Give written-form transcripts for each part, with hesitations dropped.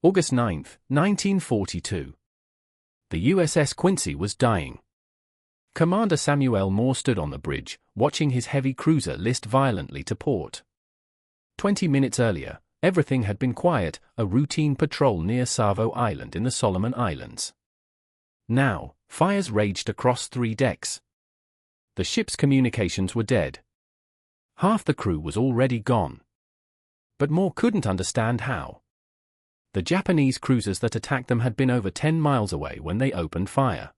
August 9, 1942. The USS Quincy was dying. Commander Samuel Moore stood on the bridge, watching his heavy cruiser list violently to port. 20 minutes earlier, everything had been quiet, a routine patrol near Savo Island in the Solomon Islands. Now, fires raged across 3 decks. The ship's communications were dead. Half the crew was already gone. But Moore couldn't understand how. The Japanese cruisers that attacked them had been over 10 miles away when they opened fire.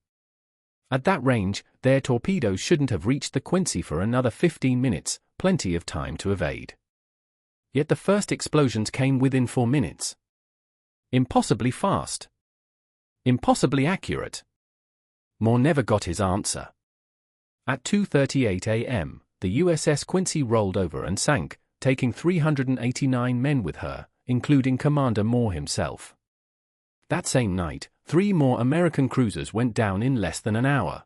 At that range, their torpedoes shouldn't have reached the Quincy for another 15 minutes, plenty of time to evade. Yet the first explosions came within 4 minutes. Impossibly fast. Impossibly accurate. Moore never got his answer. At 2:38 a.m., the USS Quincy rolled over and sank, taking 389 men with her, including Commander Moore himself. That same night, 3 more American cruisers went down in less than an hour.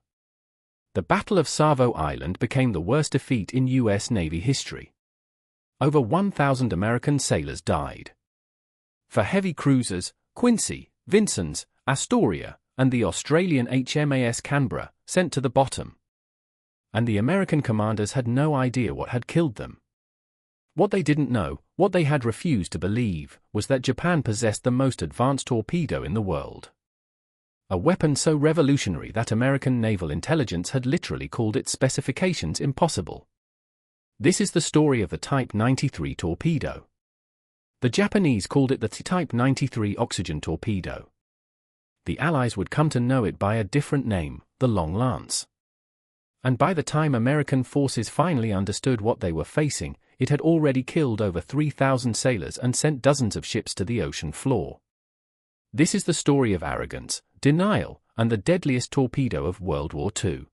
The Battle of Savo Island became the worst defeat in U.S. Navy history. Over 1,000 American sailors died. For heavy cruisers, Quincy, Vincennes, Astoria, and the Australian HMAS Canberra, sent to the bottom. And the American commanders had no idea what had killed them. What they didn't know, what they had refused to believe, was that Japan possessed the most advanced torpedo in the world. A weapon so revolutionary that American Naval Intelligence had literally called its specifications impossible. This is the story of the Type 93 torpedo. The Japanese called it the Type 93 oxygen torpedo. The Allies would come to know it by a different name, the Long Lance. And by the time American forces finally understood what they were facing, it had already killed over 3,000 sailors and sent dozens of ships to the ocean floor. This is the story of arrogance, denial, and the deadliest torpedo of World War II.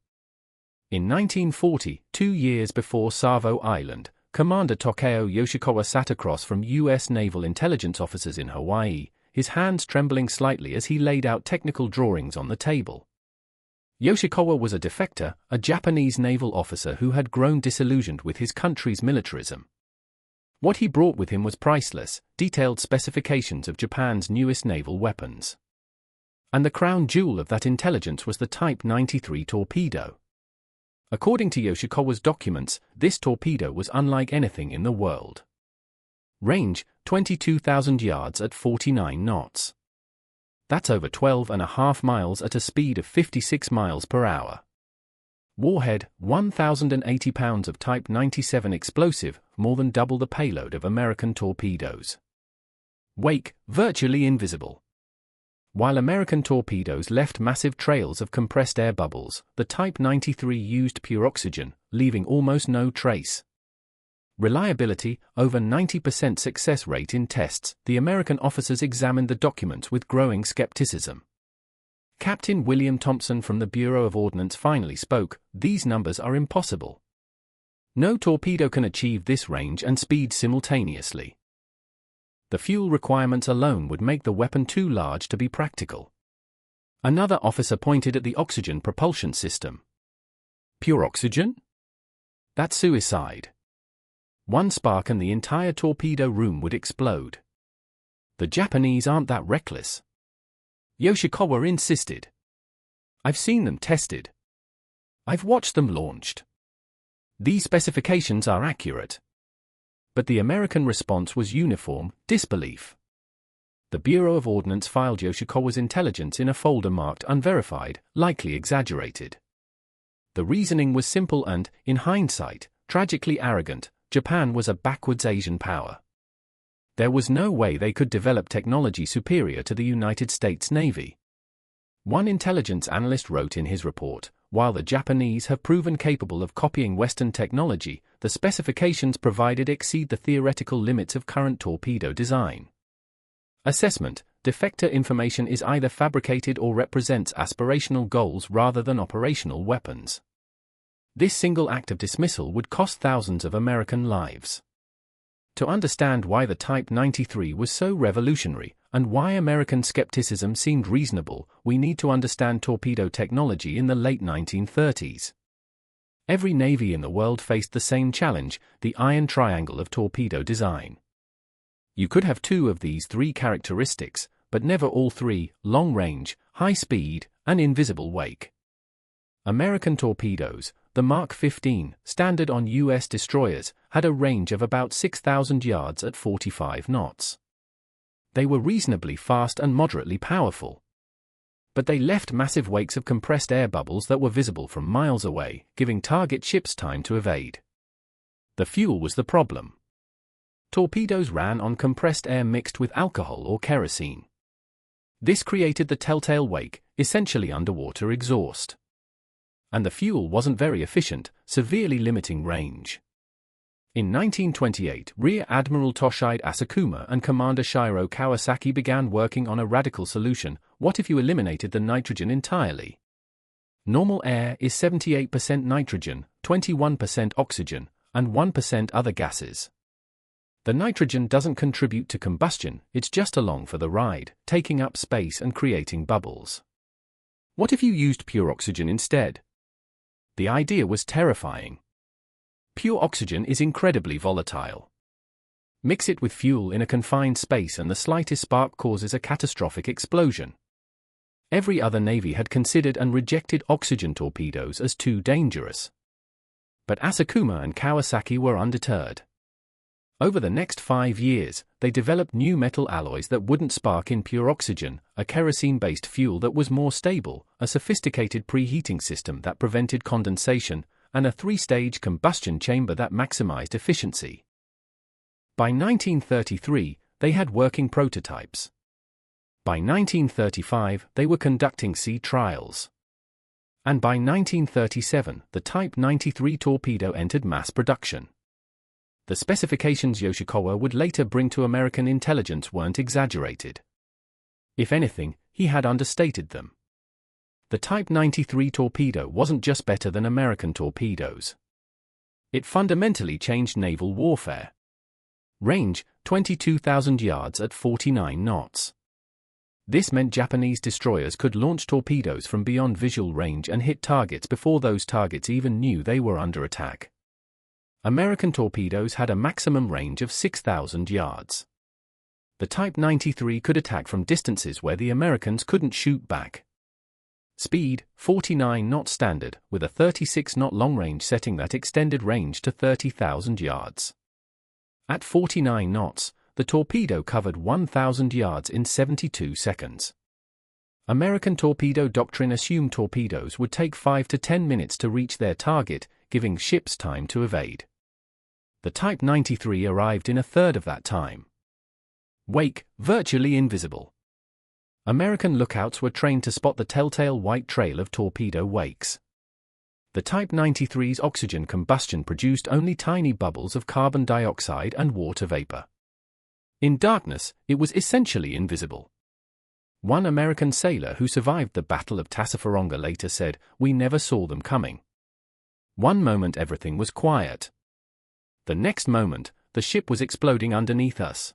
In 1940, 2 years before Savo Island, Commander Takeo Yoshikawa sat across from U.S. Naval Intelligence officers in Hawaii, his hands trembling slightly as he laid out technical drawings on the table. Yoshikawa was a defector, a Japanese naval officer who had grown disillusioned with his country's militarism. What he brought with him was priceless, detailed specifications of Japan's newest naval weapons. And the crown jewel of that intelligence was the Type 93 torpedo. According to Yoshikawa's documents, this torpedo was unlike anything in the world. Range, 22,000 yards at 49 knots. That's over 12.5 miles at a speed of 56 miles per hour. Warhead, 1,080 pounds of Type 97 explosive, more than double the payload of American torpedoes. Wake, virtually invisible. While American torpedoes left massive trails of compressed air bubbles, the Type 93 used pure oxygen, leaving almost no trace. Reliability, over 90% success rate in tests. The American officers examined the documents with growing skepticism. Captain William Thompson from the Bureau of Ordnance finally spoke, "These numbers are impossible. No torpedo can achieve this range and speed simultaneously. The fuel requirements alone would make the weapon too large to be practical." Another officer pointed at the oxygen propulsion system. "Pure oxygen? That's suicide. One spark and the entire torpedo room would explode. The Japanese aren't that reckless." Yoshikawa insisted. "I've seen them tested. I've watched them launched. These specifications are accurate." But the American response was uniform, disbelief. The Bureau of Ordnance filed Yoshikawa's intelligence in a folder marked unverified, likely exaggerated. The reasoning was simple and, in hindsight, tragically arrogant. Japan was a backwards Asian power. There was no way they could develop technology superior to the United States Navy. One intelligence analyst wrote in his report, "While the Japanese have proven capable of copying Western technology, the specifications provided exceed the theoretical limits of current torpedo design." Assessment: defector information is either fabricated or represents aspirational goals rather than operational weapons. This single act of dismissal would cost thousands of American lives. To understand why the Type 93 was so revolutionary, and why American skepticism seemed reasonable, we need to understand torpedo technology in the late 1930s. Every navy in the world faced the same challenge, the iron triangle of torpedo design. You could have 2 of these 3 characteristics, but never all three: long range, high speed, and invisible wake. American torpedoes, the Mark 15, standard on U.S. destroyers, had a range of about 6,000 yards at 45 knots. They were reasonably fast and moderately powerful. But they left massive wakes of compressed air bubbles that were visible from miles away, giving target ships time to evade. The fuel was the problem. Torpedoes ran on compressed air mixed with alcohol or kerosene. This created the telltale wake, essentially underwater exhaust. And the fuel wasn't very efficient, severely limiting range. In 1928, Rear Admiral Toshide Asakuma and Commander Shiro Kawasaki began working on a radical solution: what if you eliminated the nitrogen entirely? Normal air is 78% nitrogen, 21% oxygen, and 1% other gases. The nitrogen doesn't contribute to combustion, it's just along for the ride, taking up space and creating bubbles. What if you used pure oxygen instead? The idea was terrifying. Pure oxygen is incredibly volatile. Mix it with fuel in a confined space and the slightest spark causes a catastrophic explosion. Every other navy had considered and rejected oxygen torpedoes as too dangerous. But Asakuma and Kawasaki were undeterred. Over the next 5 years, they developed new metal alloys that wouldn't spark in pure oxygen, a kerosene-based fuel that was more stable, a sophisticated preheating system that prevented condensation, and a 3-stage combustion chamber that maximized efficiency. By 1933, they had working prototypes. By 1935, they were conducting sea trials. And by 1937, the Type 93 torpedo entered mass production. The specifications Yoshikawa would later bring to American intelligence weren't exaggerated. If anything, he had understated them. The Type 93 torpedo wasn't just better than American torpedoes. It fundamentally changed naval warfare. Range, 22,000 yards at 49 knots. This meant Japanese destroyers could launch torpedoes from beyond visual range and hit targets before those targets even knew they were under attack. American torpedoes had a maximum range of 6,000 yards. The Type 93 could attack from distances where the Americans couldn't shoot back. Speed, 49 knot standard, with a 36-knot long-range setting that extended range to 30,000 yards. At 49 knots, the torpedo covered 1,000 yards in 72 seconds. American torpedo doctrine assumed torpedoes would take 5 to 10 minutes to reach their target, giving ships time to evade. The Type 93 arrived in a third of that time. Wake, virtually invisible. American lookouts were trained to spot the telltale white trail of torpedo wakes. The Type 93's oxygen combustion produced only tiny bubbles of carbon dioxide and water vapor. In darkness, it was essentially invisible. One American sailor who survived the Battle of Tassafaronga later said, "We never saw them coming. One moment everything was quiet. The next moment, the ship was exploding underneath us."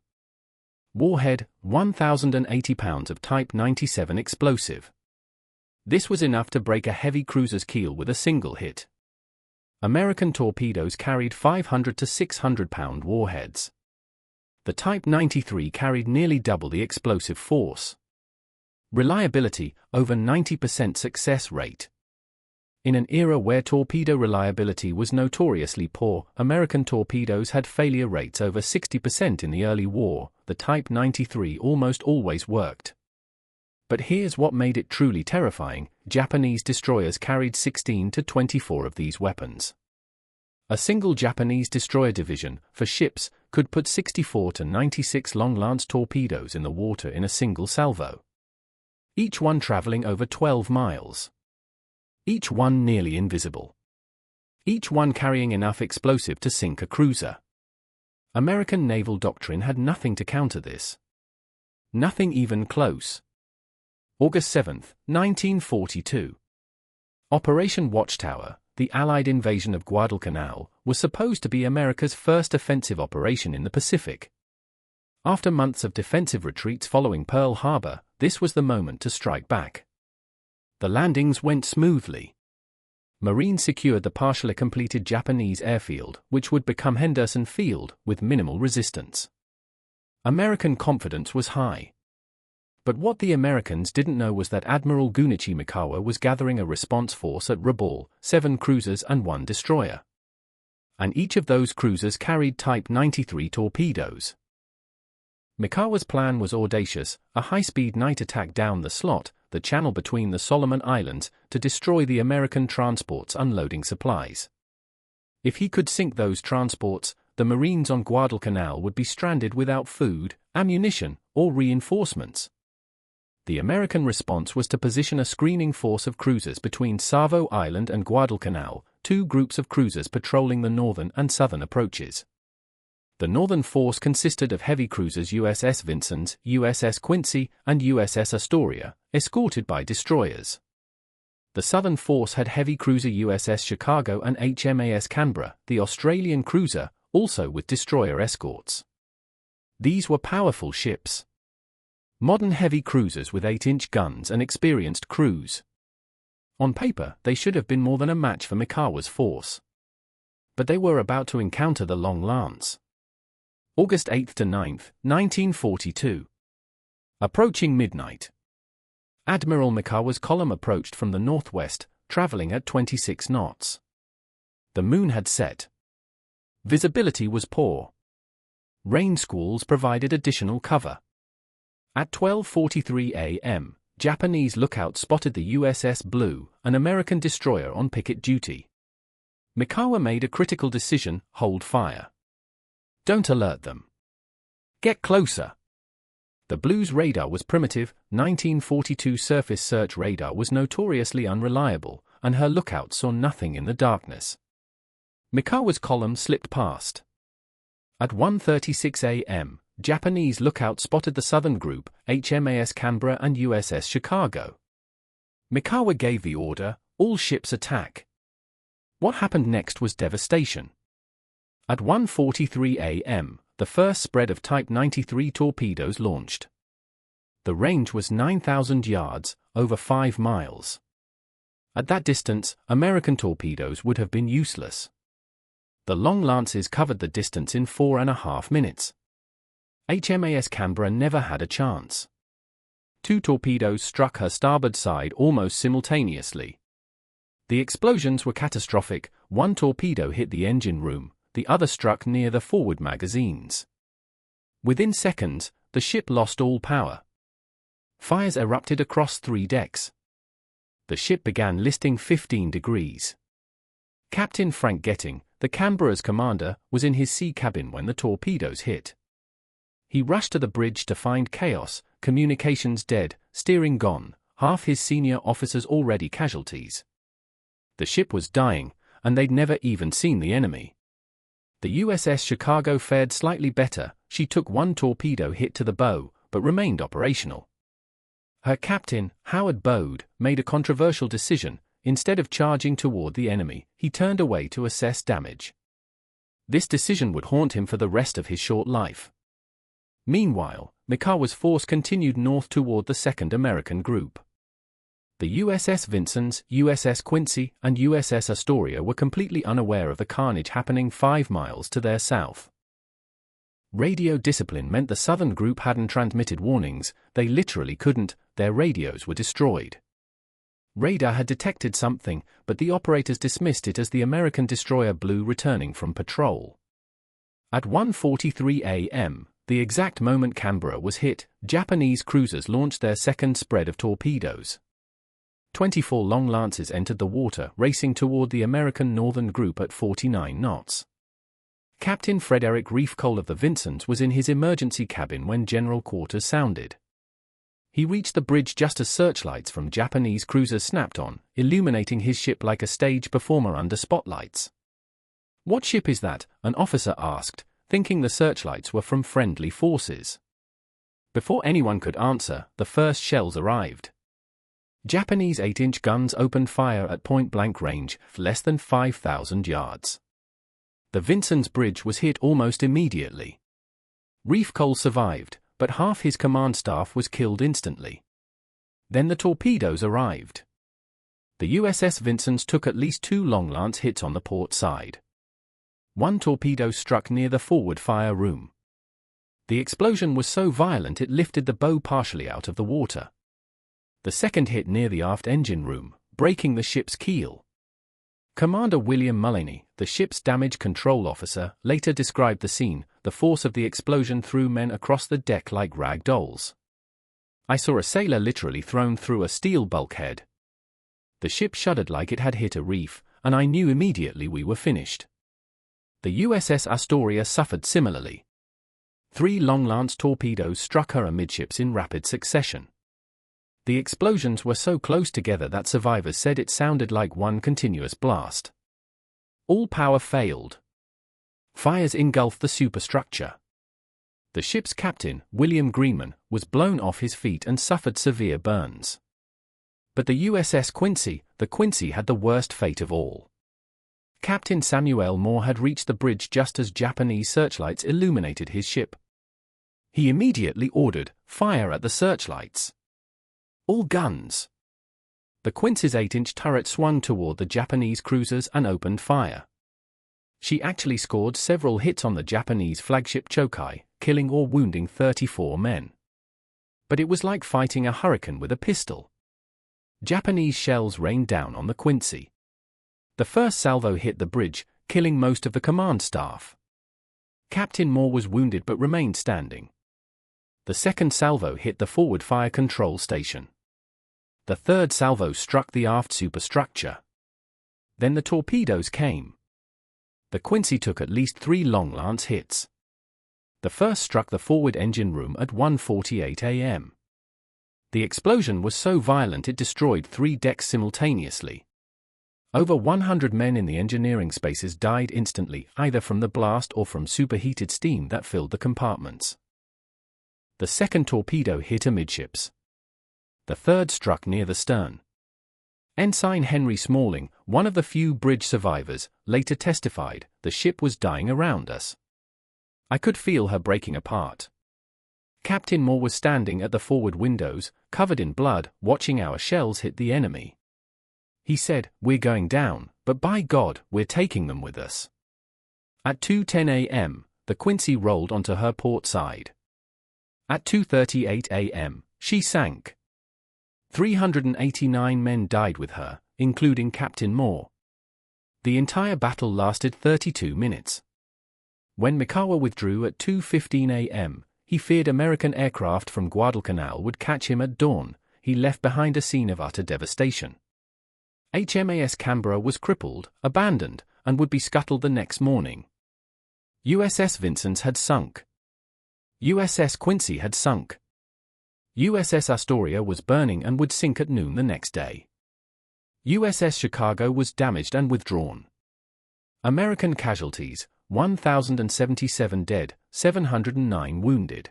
Warhead, 1,080 pounds of Type 97 explosive. This was enough to break a heavy cruiser's keel with a single hit. American torpedoes carried 500 to 600-pound warheads. The Type 93 carried nearly double the explosive force. Reliability, over 90% success rate. In an era where torpedo reliability was notoriously poor, American torpedoes had failure rates over 60% in the early war. The Type 93 almost always worked. But here's what made it truly terrifying: Japanese destroyers carried 16 to 24 of these weapons. A single Japanese destroyer division, for ships, could put 64 to 96 long-lance torpedoes in the water in a single salvo. Each one traveling over 12 miles. Each one nearly invisible. Each one carrying enough explosive to sink a cruiser. American naval doctrine had nothing to counter this. Nothing even close. August 7, 1942. Operation Watchtower, the Allied invasion of Guadalcanal, was supposed to be America's first offensive operation in the Pacific. After months of defensive retreats following Pearl Harbor, this was the moment to strike back. The landings went smoothly. Marines secured the partially completed Japanese airfield, which would become Henderson Field, with minimal resistance. American confidence was high. But what the Americans didn't know was that Admiral Gunichi Mikawa was gathering a response force at Rabaul, 7 cruisers and 1 destroyer. And each of those cruisers carried Type 93 torpedoes. Mikawa's plan was audacious, a high-speed night attack down the slot, the channel between the Solomon Islands, to destroy the American transports unloading supplies. If he could sink those transports, the Marines on Guadalcanal would be stranded without food, ammunition, or reinforcements. The American response was to position a screening force of cruisers between Savo Island and Guadalcanal, 2 groups of cruisers patrolling the northern and southern approaches. The northern force consisted of heavy cruisers USS Vincennes, USS Quincy, and USS Astoria, escorted by destroyers. The southern force had heavy cruiser USS Chicago and HMAS Canberra, the Australian cruiser, also with destroyer escorts. These were powerful ships. Modern heavy cruisers with 8-inch guns and experienced crews. On paper, they should have been more than a match for Mikawa's force. But they were about to encounter the Long Lance. August 8 to 9, 1942. Approaching midnight. Admiral Mikawa's column approached from the northwest, traveling at 26 knots. The moon had set. Visibility was poor. Rain squalls provided additional cover. At 12:43 a.m., Japanese lookouts spotted the USS Blue, an American destroyer on picket duty. Mikawa made a critical decision: hold fire. Don't alert them. Get closer. The Blue's radar was primitive. 1942 surface search radar was notoriously unreliable, and her lookouts saw nothing in the darkness. Mikawa's column slipped past. At 1:36 a.m., Japanese lookouts spotted the southern group, HMAS Canberra and USS Chicago. Mikawa gave the order, all ships attack. What happened next was devastation. At 1:43 a.m., the first spread of Type 93 torpedoes launched. The range was 9,000 yards, over 5 miles. At that distance, American torpedoes would have been useless. The Long Lances covered the distance in 4.5 minutes. HMAS Canberra never had a chance. 2 torpedoes struck her starboard side almost simultaneously. The explosions were catastrophic. 1 torpedo hit the engine room, the other struck near the forward magazines. Within seconds, the ship lost all power. Fires erupted across 3 decks. The ship began listing 15 degrees. Captain Frank Getting, the Canberra's commander, was in his sea cabin when the torpedoes hit. He rushed to the bridge to find chaos, communications dead, steering gone, half his senior officers already casualties. The ship was dying, and they'd never even seen the enemy. The USS Chicago fared slightly better. She took 1 torpedo hit to the bow, but remained operational. Her captain, Howard Bode, made a controversial decision. Instead of charging toward the enemy, he turned away to assess damage. This decision would haunt him for the rest of his short life. Meanwhile, Mikawa's force continued north toward the second American group. The USS Vincennes, USS Quincy, and USS Astoria were completely unaware of the carnage happening 5 miles to their south. Radio discipline meant the southern group hadn't transmitted warnings. They literally couldn't. Their radios were destroyed. Radar had detected something, but the operators dismissed it as the American destroyer Blue returning from patrol. At 1:43 a.m., the exact moment Canberra was hit, Japanese cruisers launched their second spread of torpedoes. 24 Long Lances entered the water, racing toward the American northern group at 49 knots. Captain Frederick Reefcole of the Vincennes was in his emergency cabin when general quarters sounded. He reached the bridge just as searchlights from Japanese cruisers snapped on, illuminating his ship like a stage performer under spotlights. "What ship is that?" an officer asked, thinking the searchlights were from friendly forces. Before anyone could answer, the first shells arrived. Japanese 8-inch guns opened fire at point-blank range, less than 5,000 yards. The Vincennes bridge was hit almost immediately. Reefcole survived, but half his command staff was killed instantly. Then the torpedoes arrived. The USS Vincennes took at least 2 Long Lance hits on the port side. 1 torpedo struck near the forward fire room. The explosion was so violent it lifted the bow partially out of the water. The second hit near the aft engine room, breaking the ship's keel. Commander William Mullaney, the ship's damage control officer, later described the scene. The force of the explosion threw men across the deck like rag dolls. I saw a sailor literally thrown through a steel bulkhead. The ship shuddered like it had hit a reef, and I knew immediately we were finished. The USS Astoria suffered similarly. 3 long-lance torpedoes struck her amidships in rapid succession. The explosions were so close together that survivors said it sounded like one continuous blast. All power failed. Fires engulfed the superstructure. The ship's captain, William Greenman, was blown off his feet and suffered severe burns. But the USS Quincy, the Quincy had the worst fate of all. Captain Samuel Moore had reached the bridge just as Japanese searchlights illuminated his ship. He immediately ordered, "Fire at the searchlights. All guns." The Quincy's 8-inch turret swung toward the Japanese cruisers and opened fire. She actually scored several hits on the Japanese flagship Chokai, killing or wounding 34 men. But it was like fighting a hurricane with a pistol. Japanese shells rained down on the Quincy. The first salvo hit the bridge, killing most of the command staff. Captain Moore was wounded but remained standing. The second salvo hit the forward fire control station. The third salvo struck the aft superstructure. Then the torpedoes came. The Quincy took at least 3 long-lance hits. The first struck the forward engine room at 1:48 a.m. The explosion was so violent it destroyed 3 decks simultaneously. Over 100 men in the engineering spaces died instantly, either from the blast or from superheated steam that filled the compartments. The second torpedo hit amidships. The third struck near the stern. Ensign Henry Smalling, one of the few bridge survivors, later testified, "The ship was dying around us. I could feel her breaking apart." Captain Moore was standing at the forward windows, covered in blood, watching our shells hit the enemy. He said, "We're going down, but by God, we're taking them with us." At 2:10 a.m., the Quincy rolled onto her port side. At 2:38 a.m., she sank. 389 men died with her, including Captain Moore. The entire battle lasted 32 minutes. When Mikawa withdrew at 2:15 a.m., he feared American aircraft from Guadalcanal would catch him at dawn. He left behind a scene of utter devastation. HMAS Canberra was crippled, abandoned, and would be scuttled the next morning. USS Vincennes had sunk. USS Quincy had sunk. USS Astoria was burning and would sink at noon the next day. USS Chicago was damaged and withdrawn. American casualties, 1,077 dead, 709 wounded.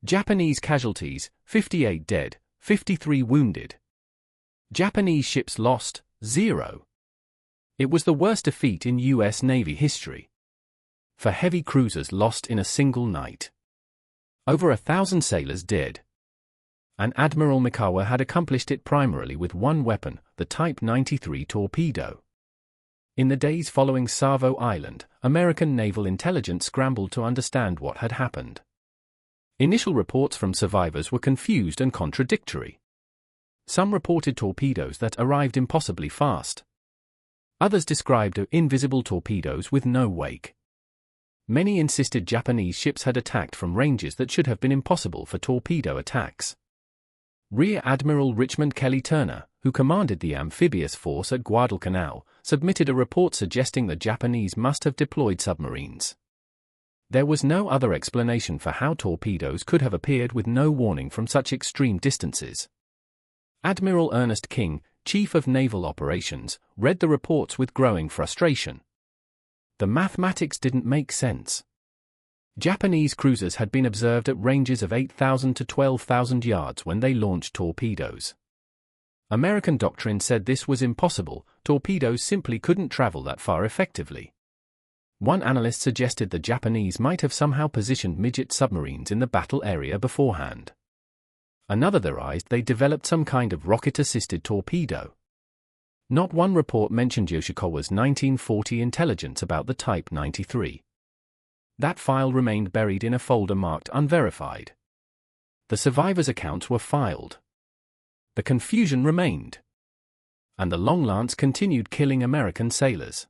Japanese casualties, 58 dead, 53 wounded. Japanese ships lost, 0. It was the worst defeat in U.S. Navy history. For heavy cruisers lost in a single night. Over 1,000 sailors dead. And Admiral Mikawa had accomplished it primarily with one weapon, the Type 93 torpedo. In the days following Savo Island, American Naval Intelligence scrambled to understand what had happened. Initial reports from survivors were confused and contradictory. Some reported torpedoes that arrived impossibly fast. Others described invisible torpedoes with no wake. Many insisted Japanese ships had attacked from ranges that should have been impossible for torpedo attacks. Rear Admiral Richmond Kelly Turner, who commanded the amphibious force at Guadalcanal, submitted a report suggesting the Japanese must have deployed submarines. There was no other explanation for how torpedoes could have appeared with no warning from such extreme distances. Admiral Ernest King, Chief of Naval Operations, read the reports with growing frustration. The mathematics didn't make sense. Japanese cruisers had been observed at ranges of 8,000 to 12,000 yards when they launched torpedoes. American doctrine said this was impossible, torpedoes simply couldn't travel that far effectively. One analyst suggested the Japanese might have somehow positioned midget submarines in the battle area beforehand. Another theorized they developed some kind of rocket-assisted torpedo. Not one report mentioned Yoshikawa's 1940 intelligence about the Type 93. That file remained buried in a folder marked unverified. The survivors' accounts were filed. The confusion remained. And the Long Lance continued killing American sailors.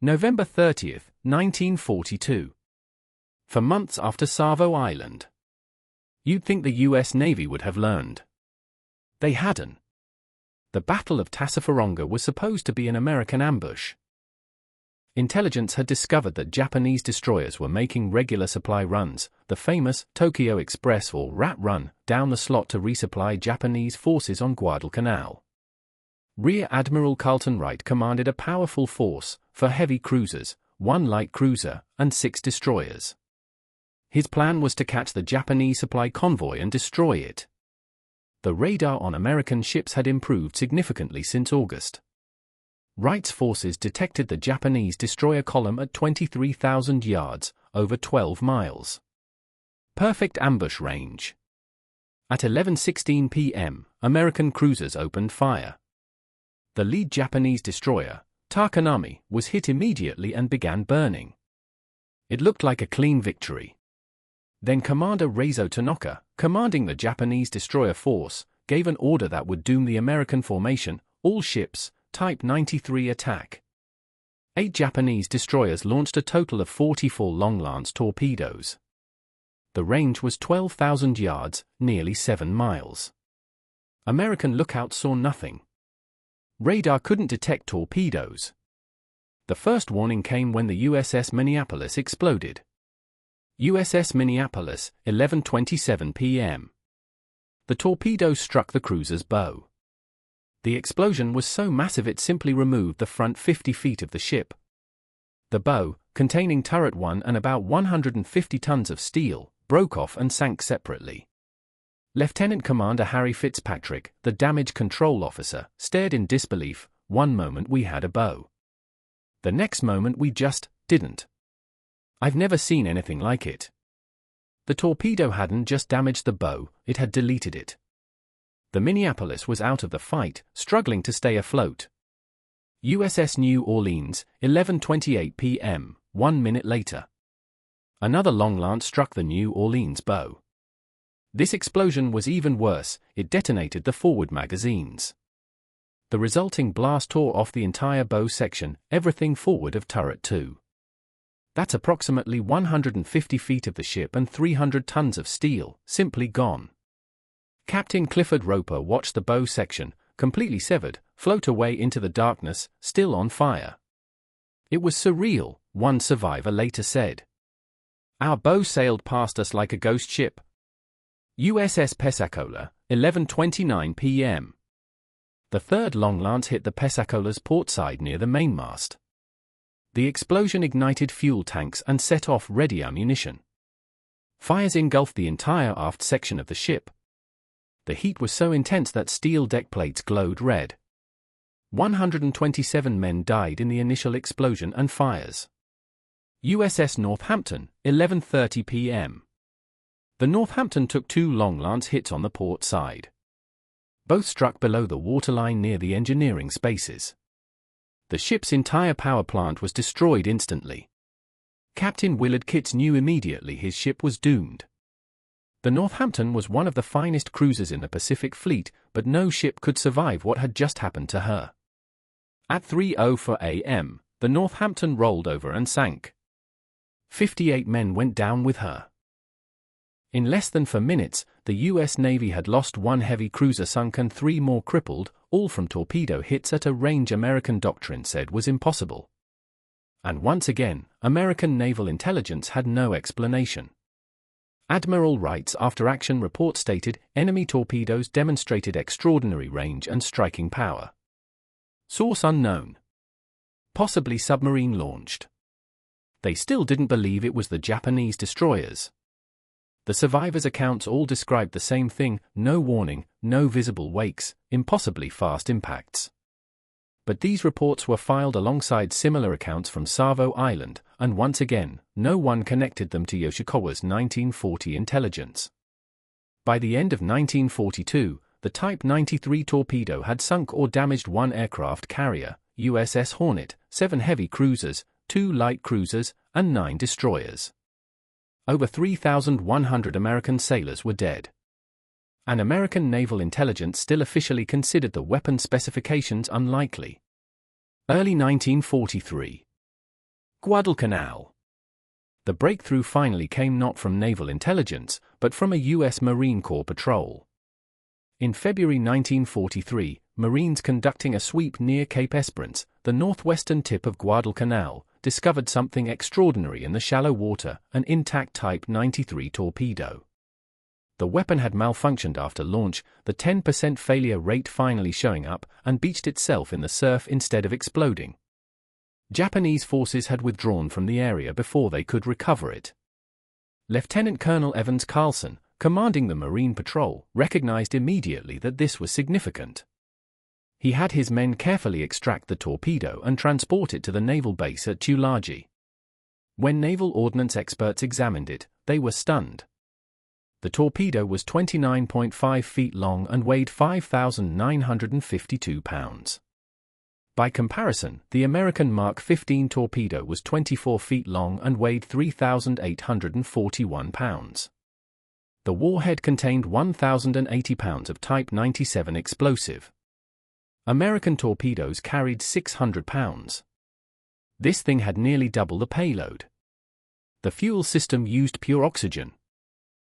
November 30, 1942. For months after Savo Island. You'd think the US Navy would have learned. They hadn't. The Battle of Tassafaronga was supposed to be an American ambush. Intelligence had discovered that Japanese destroyers were making regular supply runs, the famous Tokyo Express or Rat Run, down the slot to resupply Japanese forces on Guadalcanal. Rear Admiral Carlton Wright commanded a powerful force, 4 heavy cruisers, 1 light cruiser, and 6 destroyers. His plan was to catch the Japanese supply convoy and destroy it. The radar on American ships had improved significantly since August. Wright's forces detected the Japanese destroyer column at 23,000 yards, over 12 miles. Perfect ambush range. At 11:16 p.m., American cruisers opened fire. The lead Japanese destroyer, Takanami, was hit immediately and began burning. It looked like a clean victory. Then Commander Reizo Tanaka, commanding the Japanese destroyer force, gave an order that would doom the American formation, all ships, Type 93 attack. 8 Japanese destroyers launched a total of 44 Long Lance torpedoes. The range was 12,000 yards, nearly 7 miles. American lookouts saw nothing. Radar couldn't detect torpedoes. The first warning came when the USS Minneapolis exploded. USS Minneapolis, 11:27 p.m. The torpedo struck the cruiser's bow. The explosion was so massive it simply removed the front 50 feet of the ship. The bow, containing turret 1 and about 150 tons of steel, broke off and sank separately. Lieutenant Commander Harry Fitzpatrick, the damage control officer, stared in disbelief. One moment we had a bow. The next moment we just didn't. I've never seen anything like it. The torpedo hadn't just damaged the bow, it had deleted it. The Minneapolis was out of the fight, struggling to stay afloat. USS New Orleans, 11:28 p.m., 1 minute later. Another Long Lance struck the New Orleans bow. This explosion was even worse, it detonated the forward magazines. The resulting blast tore off the entire bow section, everything forward of turret 2. That's approximately 150 feet of the ship and 300 tons of steel, simply gone. Captain Clifford Roper watched the bow section, completely severed, float away into the darkness, still on fire. It was surreal, one survivor later said. Our bow sailed past us like a ghost ship. USS Pensacola, 11:29 p.m. The third Long Lance hit the Pensacola's port side near the mainmast. The explosion ignited fuel tanks and set off ready ammunition. Fires engulfed the entire aft section of the ship. The heat was so intense that steel deck plates glowed red. 127 men died in the initial explosion and fires. USS Northampton, 11:30 p.m. The Northampton took 2 Long Lance hits on the port side. Both struck below the waterline near the engineering spaces. The ship's entire power plant was destroyed instantly. Captain Willard Kitts knew immediately his ship was doomed. The Northampton was one of the finest cruisers in the Pacific Fleet, but no ship could survive what had just happened to her. At 3:04 a.m., the Northampton rolled over and sank. 58 men went down with her. In less than 4 minutes, the U.S. Navy had lost 1 heavy cruiser sunk and 3 more crippled, all from torpedo hits at a range American doctrine said was impossible. And once again, American Naval Intelligence had no explanation. Admiral Wright's after-action report stated, enemy torpedoes demonstrated extraordinary range and striking power. Source unknown. Possibly submarine-launched. They still didn't believe it was the Japanese destroyers. The survivors' accounts all described the same thing, no warning, no visible wakes, impossibly fast impacts. But these reports were filed alongside similar accounts from Savo Island, and once again, no one connected them to Yoshikawa's 1940 intelligence. By the end of 1942, the Type 93 torpedo had sunk or damaged 1 aircraft carrier, USS Hornet, 7 heavy cruisers, 2 light cruisers, and 9 destroyers. Over 3,100 American sailors were dead. And American Naval Intelligence still officially considered the weapon specifications unlikely. Early 1943. Guadalcanal. The breakthrough finally came not from Naval Intelligence, but from a U.S. Marine Corps patrol. In February 1943, Marines conducting a sweep near Cape Esperance, the northwestern tip of Guadalcanal, discovered something extraordinary in the shallow water, an intact Type 93 torpedo. The weapon had malfunctioned after launch, the 10% failure rate finally showing up, and beached itself in the surf instead of exploding. Japanese forces had withdrawn from the area before they could recover it. Lieutenant Colonel Evans Carlson, commanding the Marine Patrol, recognized immediately that this was significant. He had his men carefully extract the torpedo and transport it to the naval base at Tulagi. When Naval Ordnance experts examined it, they were stunned. The torpedo was 29.5 feet long and weighed 5,952 pounds. By comparison, the American Mark 15 torpedo was 24 feet long and weighed 3,841 pounds. The warhead contained 1,080 pounds of Type 97 explosive. American torpedoes carried 600 pounds. This thing had nearly double the payload. The fuel system used pure oxygen.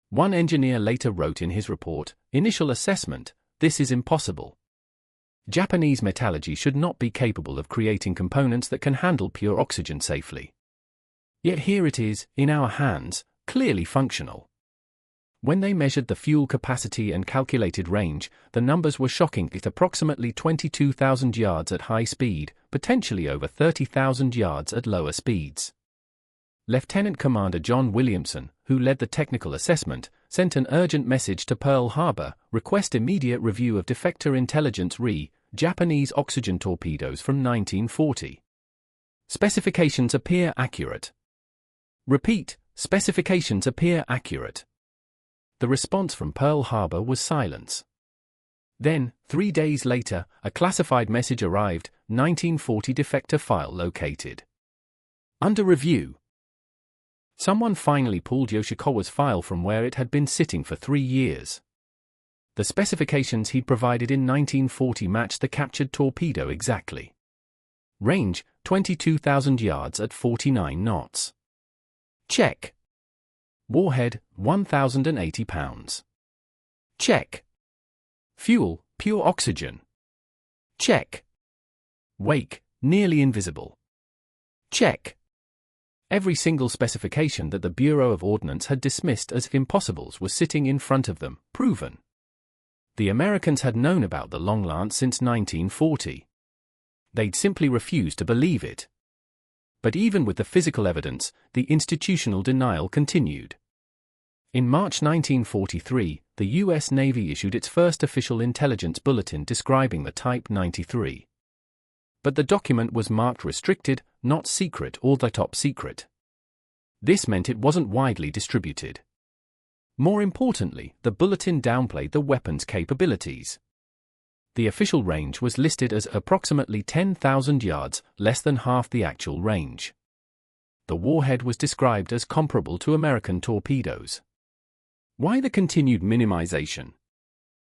One engineer later wrote in his report, "Initial assessment, this is impossible. Japanese metallurgy should not be capable of creating components that can handle pure oxygen safely. Yet here it is, in our hands, clearly functional." When they measured the fuel capacity and calculated range, the numbers were shocking at approximately 22,000 yards at high speed, potentially over 30,000 yards at lower speeds. Lieutenant Commander John Williamson, who led the technical assessment, sent an urgent message to Pearl Harbor, request immediate review of defector intelligence Japanese oxygen torpedoes from 1940. Specifications appear accurate. Repeat, specifications appear accurate. The response from Pearl Harbor was silence. Then, 3 days later, a classified message arrived, 1940 defector file located. Under review. Someone finally pulled Yoshikawa's file from where it had been sitting for 3 years. The specifications he'd provided in 1940 matched the captured torpedo exactly. Range, 22,000 yards at 49 knots. Check. Warhead, 1,080 pounds. Check. Fuel, pure oxygen. Check. Wake, nearly invisible. Check. Every single specification that the Bureau of Ordnance had dismissed as impossibles was sitting in front of them, proven. The Americans had known about the Long Lance since 1940. They'd simply refused to believe it. But even with the physical evidence, the institutional denial continued. In March 1943, the U.S. Navy issued its first official intelligence bulletin describing the Type 93. But the document was marked restricted, not secret or the top secret. This meant it wasn't widely distributed. More importantly, the bulletin downplayed the weapon's capabilities. The official range was listed as approximately 10,000 yards, less than half the actual range. The warhead was described as comparable to American torpedoes. Why the continued minimization?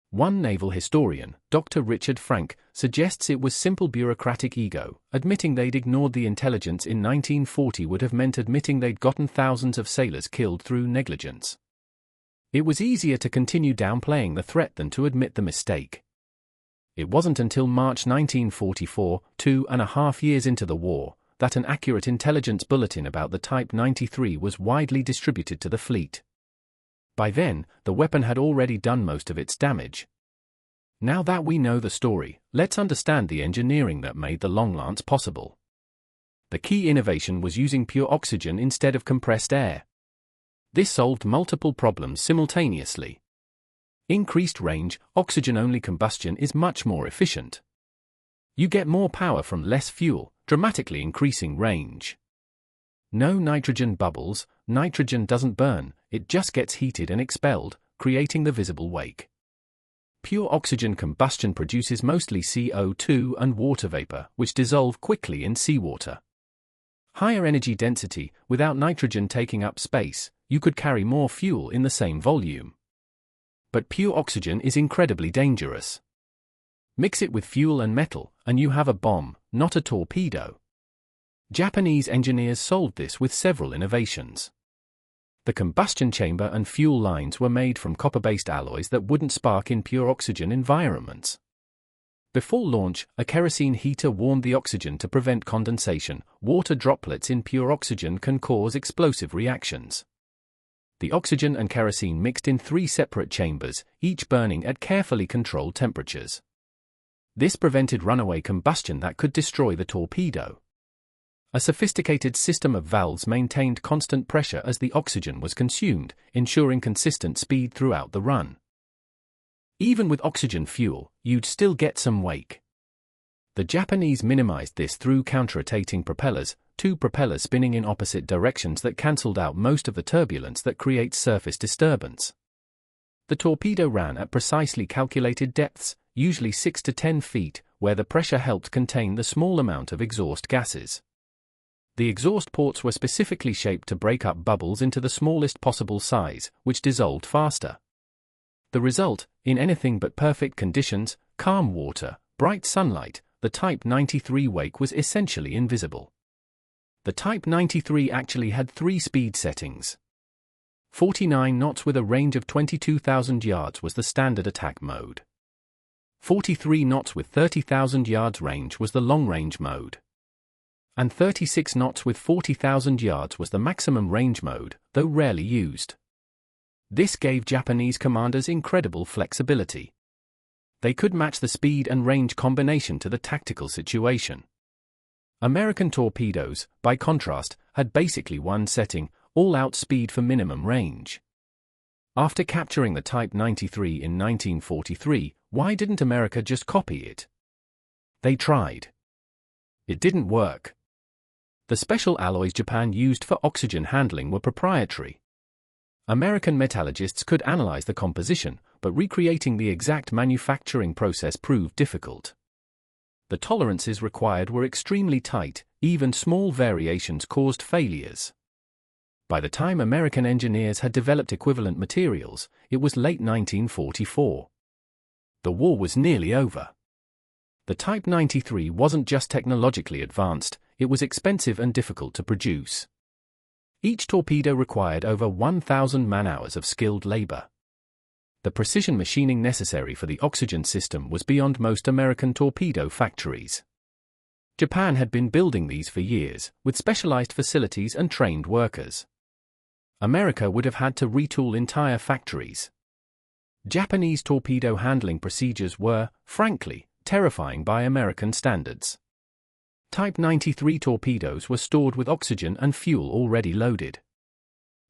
One naval historian, Dr. Richard Frank, suggests it was simple bureaucratic ego. Admitting they'd ignored the intelligence in 1940 would have meant admitting they'd gotten thousands of sailors killed through negligence. It was easier to continue downplaying the threat than to admit the mistake. It wasn't until March 1944, 2.5 years into the war, that an accurate intelligence bulletin about the Type 93 was widely distributed to the fleet. By then, the weapon had already done most of its damage. Now that we know the story, let's understand the engineering that made the Long Lance possible. The key innovation was using pure oxygen instead of compressed air. This solved multiple problems simultaneously. Increased range, oxygen-only combustion is much more efficient. You get more power from less fuel, dramatically increasing range. No nitrogen bubbles, nitrogen doesn't burn, it just gets heated and expelled, creating the visible wake. Pure oxygen combustion produces mostly CO2 and water vapor, which dissolve quickly in seawater. Higher energy density, without nitrogen taking up space, you could carry more fuel in the same volume. But pure oxygen is incredibly dangerous. Mix it with fuel and metal, and you have a bomb, not a torpedo. Japanese engineers solved this with several innovations. The combustion chamber and fuel lines were made from copper-based alloys that wouldn't spark in pure oxygen environments. Before launch, a kerosene heater warmed the oxygen to prevent condensation. Water droplets in pure oxygen can cause explosive reactions. The oxygen and kerosene mixed in 3 separate chambers, each burning at carefully controlled temperatures. This prevented runaway combustion that could destroy the torpedo. A sophisticated system of valves maintained constant pressure as the oxygen was consumed, ensuring consistent speed throughout the run. Even with oxygen fuel, you'd still get some wake. The Japanese minimized this through counter-rotating propellers, 2 propellers spinning in opposite directions that cancelled out most of the turbulence that creates surface disturbance. The torpedo ran at precisely calculated depths, usually 6 to 10 feet, where the pressure helped contain the small amount of exhaust gases. The exhaust ports were specifically shaped to break up bubbles into the smallest possible size, which dissolved faster. The result, in anything but perfect conditions, calm water, bright sunlight, the Type 93 wake was essentially invisible. The Type 93 actually had 3 speed settings. 49 knots with a range of 22,000 yards was the standard attack mode. 43 knots with 30,000 yards range was the long-range mode. And 36 knots with 40,000 yards was the maximum range mode, though rarely used. This gave Japanese commanders incredible flexibility. They could match the speed and range combination to the tactical situation. American torpedoes, by contrast, had basically one setting, all-out speed for minimum range. After capturing the Type 93 in 1943, why didn't America just copy it? They tried. It didn't work. The special alloys Japan used for oxygen handling were proprietary. American metallurgists could analyze the composition, but recreating the exact manufacturing process proved difficult. The tolerances required were extremely tight, even small variations caused failures. By the time American engineers had developed equivalent materials, it was late 1944. The war was nearly over. The Type 93 wasn't just technologically advanced, it was expensive and difficult to produce. Each torpedo required over 1,000 man-hours of skilled labor. The precision machining necessary for the oxygen system was beyond most American torpedo factories. Japan had been building these for years, with specialized facilities and trained workers. America would have had to retool entire factories. Japanese torpedo handling procedures were, frankly, terrifying by American standards. Type 93 torpedoes were stored with oxygen and fuel already loaded.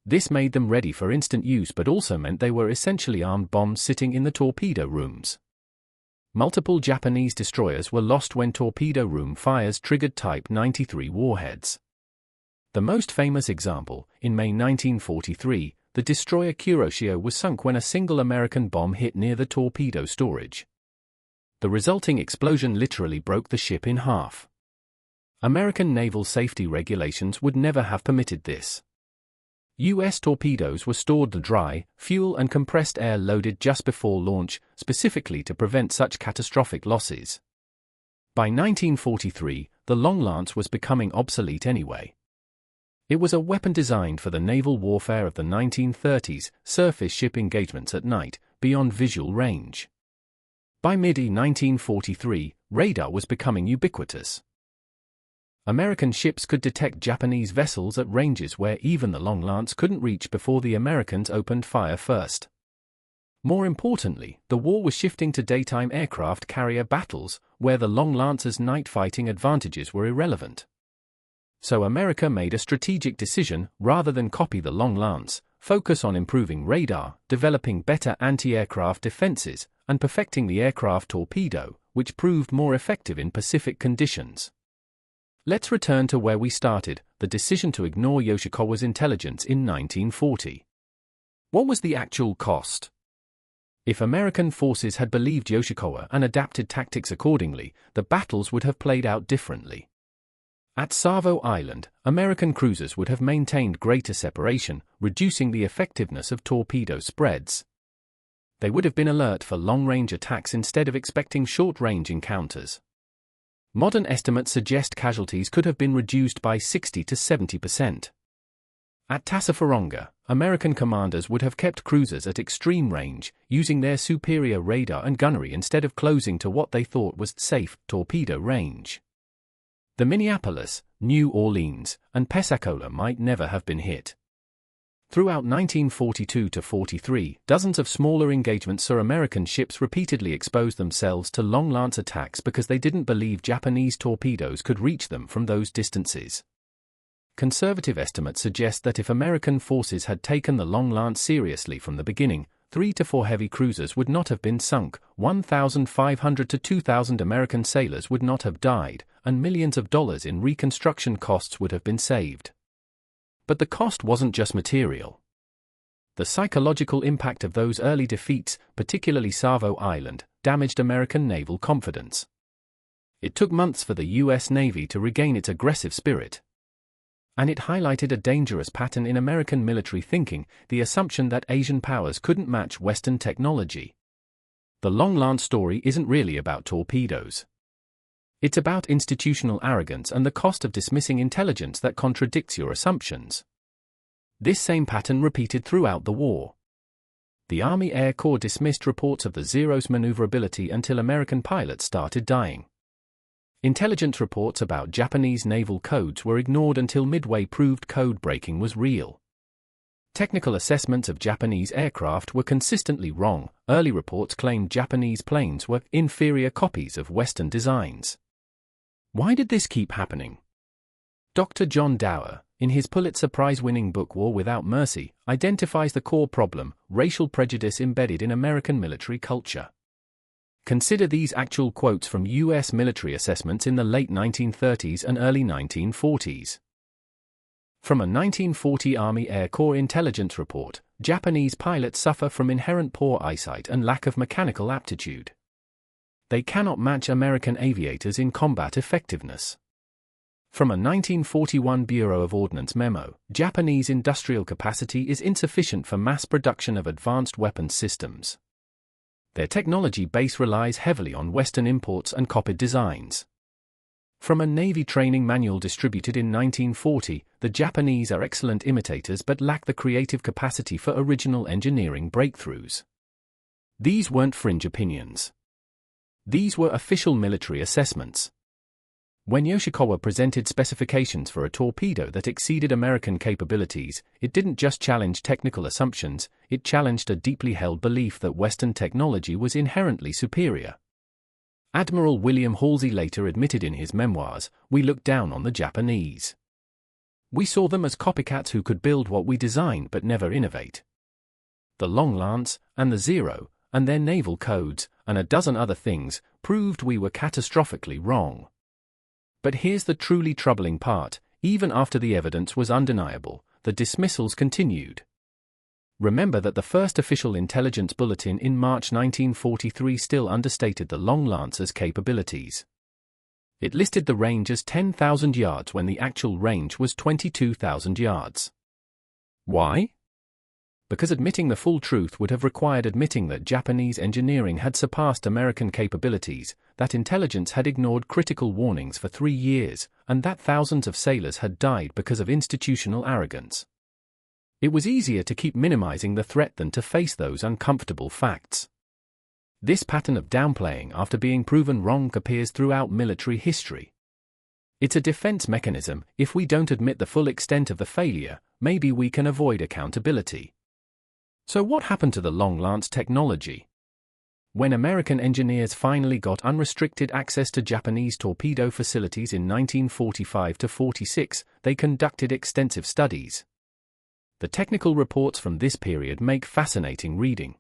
This made them ready for instant use but also meant they were essentially armed bombs sitting in the torpedo rooms. Multiple Japanese destroyers were lost when torpedo room fires triggered Type 93 warheads. The most famous example, in May 1943, the destroyer Kuroshio was sunk when a single American bomb hit near the torpedo storage. The resulting explosion literally broke the ship in half. American naval safety regulations would never have permitted this. U.S. torpedoes were stored dry, fuel and compressed air loaded just before launch, specifically to prevent such catastrophic losses. By 1943, the long lance was becoming obsolete anyway. It was a weapon designed for the naval warfare of the 1930s, surface ship engagements at night, beyond visual range. By mid-1943, radar was becoming ubiquitous. American ships could detect Japanese vessels at ranges where even the long lance couldn't reach before the Americans opened fire first. More importantly, the war was shifting to daytime aircraft carrier battles, where the long lance's night fighting advantages were irrelevant. So America made a strategic decision, rather than copy the long lance, focus on improving radar, developing better anti-aircraft defenses, and perfecting the aircraft torpedo, which proved more effective in Pacific conditions. Let's return to where we started, the decision to ignore Yoshikawa's intelligence in 1940. What was the actual cost? If American forces had believed Yoshikawa and adapted tactics accordingly, the battles would have played out differently. At Savo Island, American cruisers would have maintained greater separation, reducing the effectiveness of torpedo spreads. They would have been alert for long-range attacks instead of expecting short-range encounters. Modern estimates suggest casualties could have been reduced by 60 to 70%. At Tassafaronga, American commanders would have kept cruisers at extreme range, using their superior radar and gunnery instead of closing to what they thought was safe torpedo range. The Minneapolis, New Orleans, and Pensacola might never have been hit. Throughout 1942 to 43, dozens of smaller engagements saw American ships repeatedly expose themselves to long lance attacks because they didn't believe Japanese torpedoes could reach them from those distances. Conservative estimates suggest that if American forces had taken the long lance seriously from the beginning, 3 to 4 heavy cruisers would not have been sunk, 1,500 to 2,000 American sailors would not have died, and millions of dollars in reconstruction costs would have been saved. But the cost wasn't just material. The psychological impact of those early defeats, particularly Savo Island, damaged American naval confidence. It took months for the U.S. Navy to regain its aggressive spirit. And it highlighted a dangerous pattern in American military thinking, the assumption that Asian powers couldn't match Western technology. The long lance story isn't really about torpedoes. It's about institutional arrogance and the cost of dismissing intelligence that contradicts your assumptions. This same pattern repeated throughout the war. The Army Air Corps dismissed reports of the Zero's maneuverability until American pilots started dying. Intelligence reports about Japanese naval codes were ignored until Midway proved code breaking was real. Technical assessments of Japanese aircraft were consistently wrong. Early reports claimed Japanese planes were inferior copies of Western designs. Why did this keep happening? Dr. John Dower, in his Pulitzer Prize-winning book War Without Mercy, identifies the core problem: racial prejudice embedded in American military culture. Consider these actual quotes from U.S. military assessments in the late 1930s and early 1940s. From a 1940 Army Air Corps intelligence report, Japanese pilots suffer from inherent poor eyesight and lack of mechanical aptitude. They cannot match American aviators in combat effectiveness. From a 1941 Bureau of Ordnance memo, Japanese industrial capacity is insufficient for mass production of advanced weapons systems. Their technology base relies heavily on Western imports and copied designs. From a Navy training manual distributed in 1940, the Japanese are excellent imitators but lack the creative capacity for original engineering breakthroughs. These weren't fringe opinions. These were official military assessments. When Yoshikawa presented specifications for a torpedo that exceeded American capabilities, it didn't just challenge technical assumptions, it challenged a deeply held belief that Western technology was inherently superior. Admiral William Halsey later admitted in his memoirs, "We looked down on the Japanese. We saw them as copycats who could build what we designed but never innovate." The Long Lance, and the Zero, and their naval codes, and a dozen other things, proved we were catastrophically wrong. But here's the truly troubling part: even after the evidence was undeniable, the dismissals continued. Remember that the first official intelligence bulletin in March 1943 still understated the Long Lance's capabilities. It listed the range as 10,000 yards when the actual range was 22,000 yards. Why? Because admitting the full truth would have required admitting that Japanese engineering had surpassed American capabilities, that intelligence had ignored critical warnings for 3 years, and that thousands of sailors had died because of institutional arrogance. It was easier to keep minimizing the threat than to face those uncomfortable facts. This pattern of downplaying after being proven wrong appears throughout military history. It's a defense mechanism: if we don't admit the full extent of the failure, maybe we can avoid accountability. So what happened to the Long Lance technology? When American engineers finally got unrestricted access to Japanese torpedo facilities in 1945 to 46, they conducted extensive studies. The technical reports from this period make fascinating reading.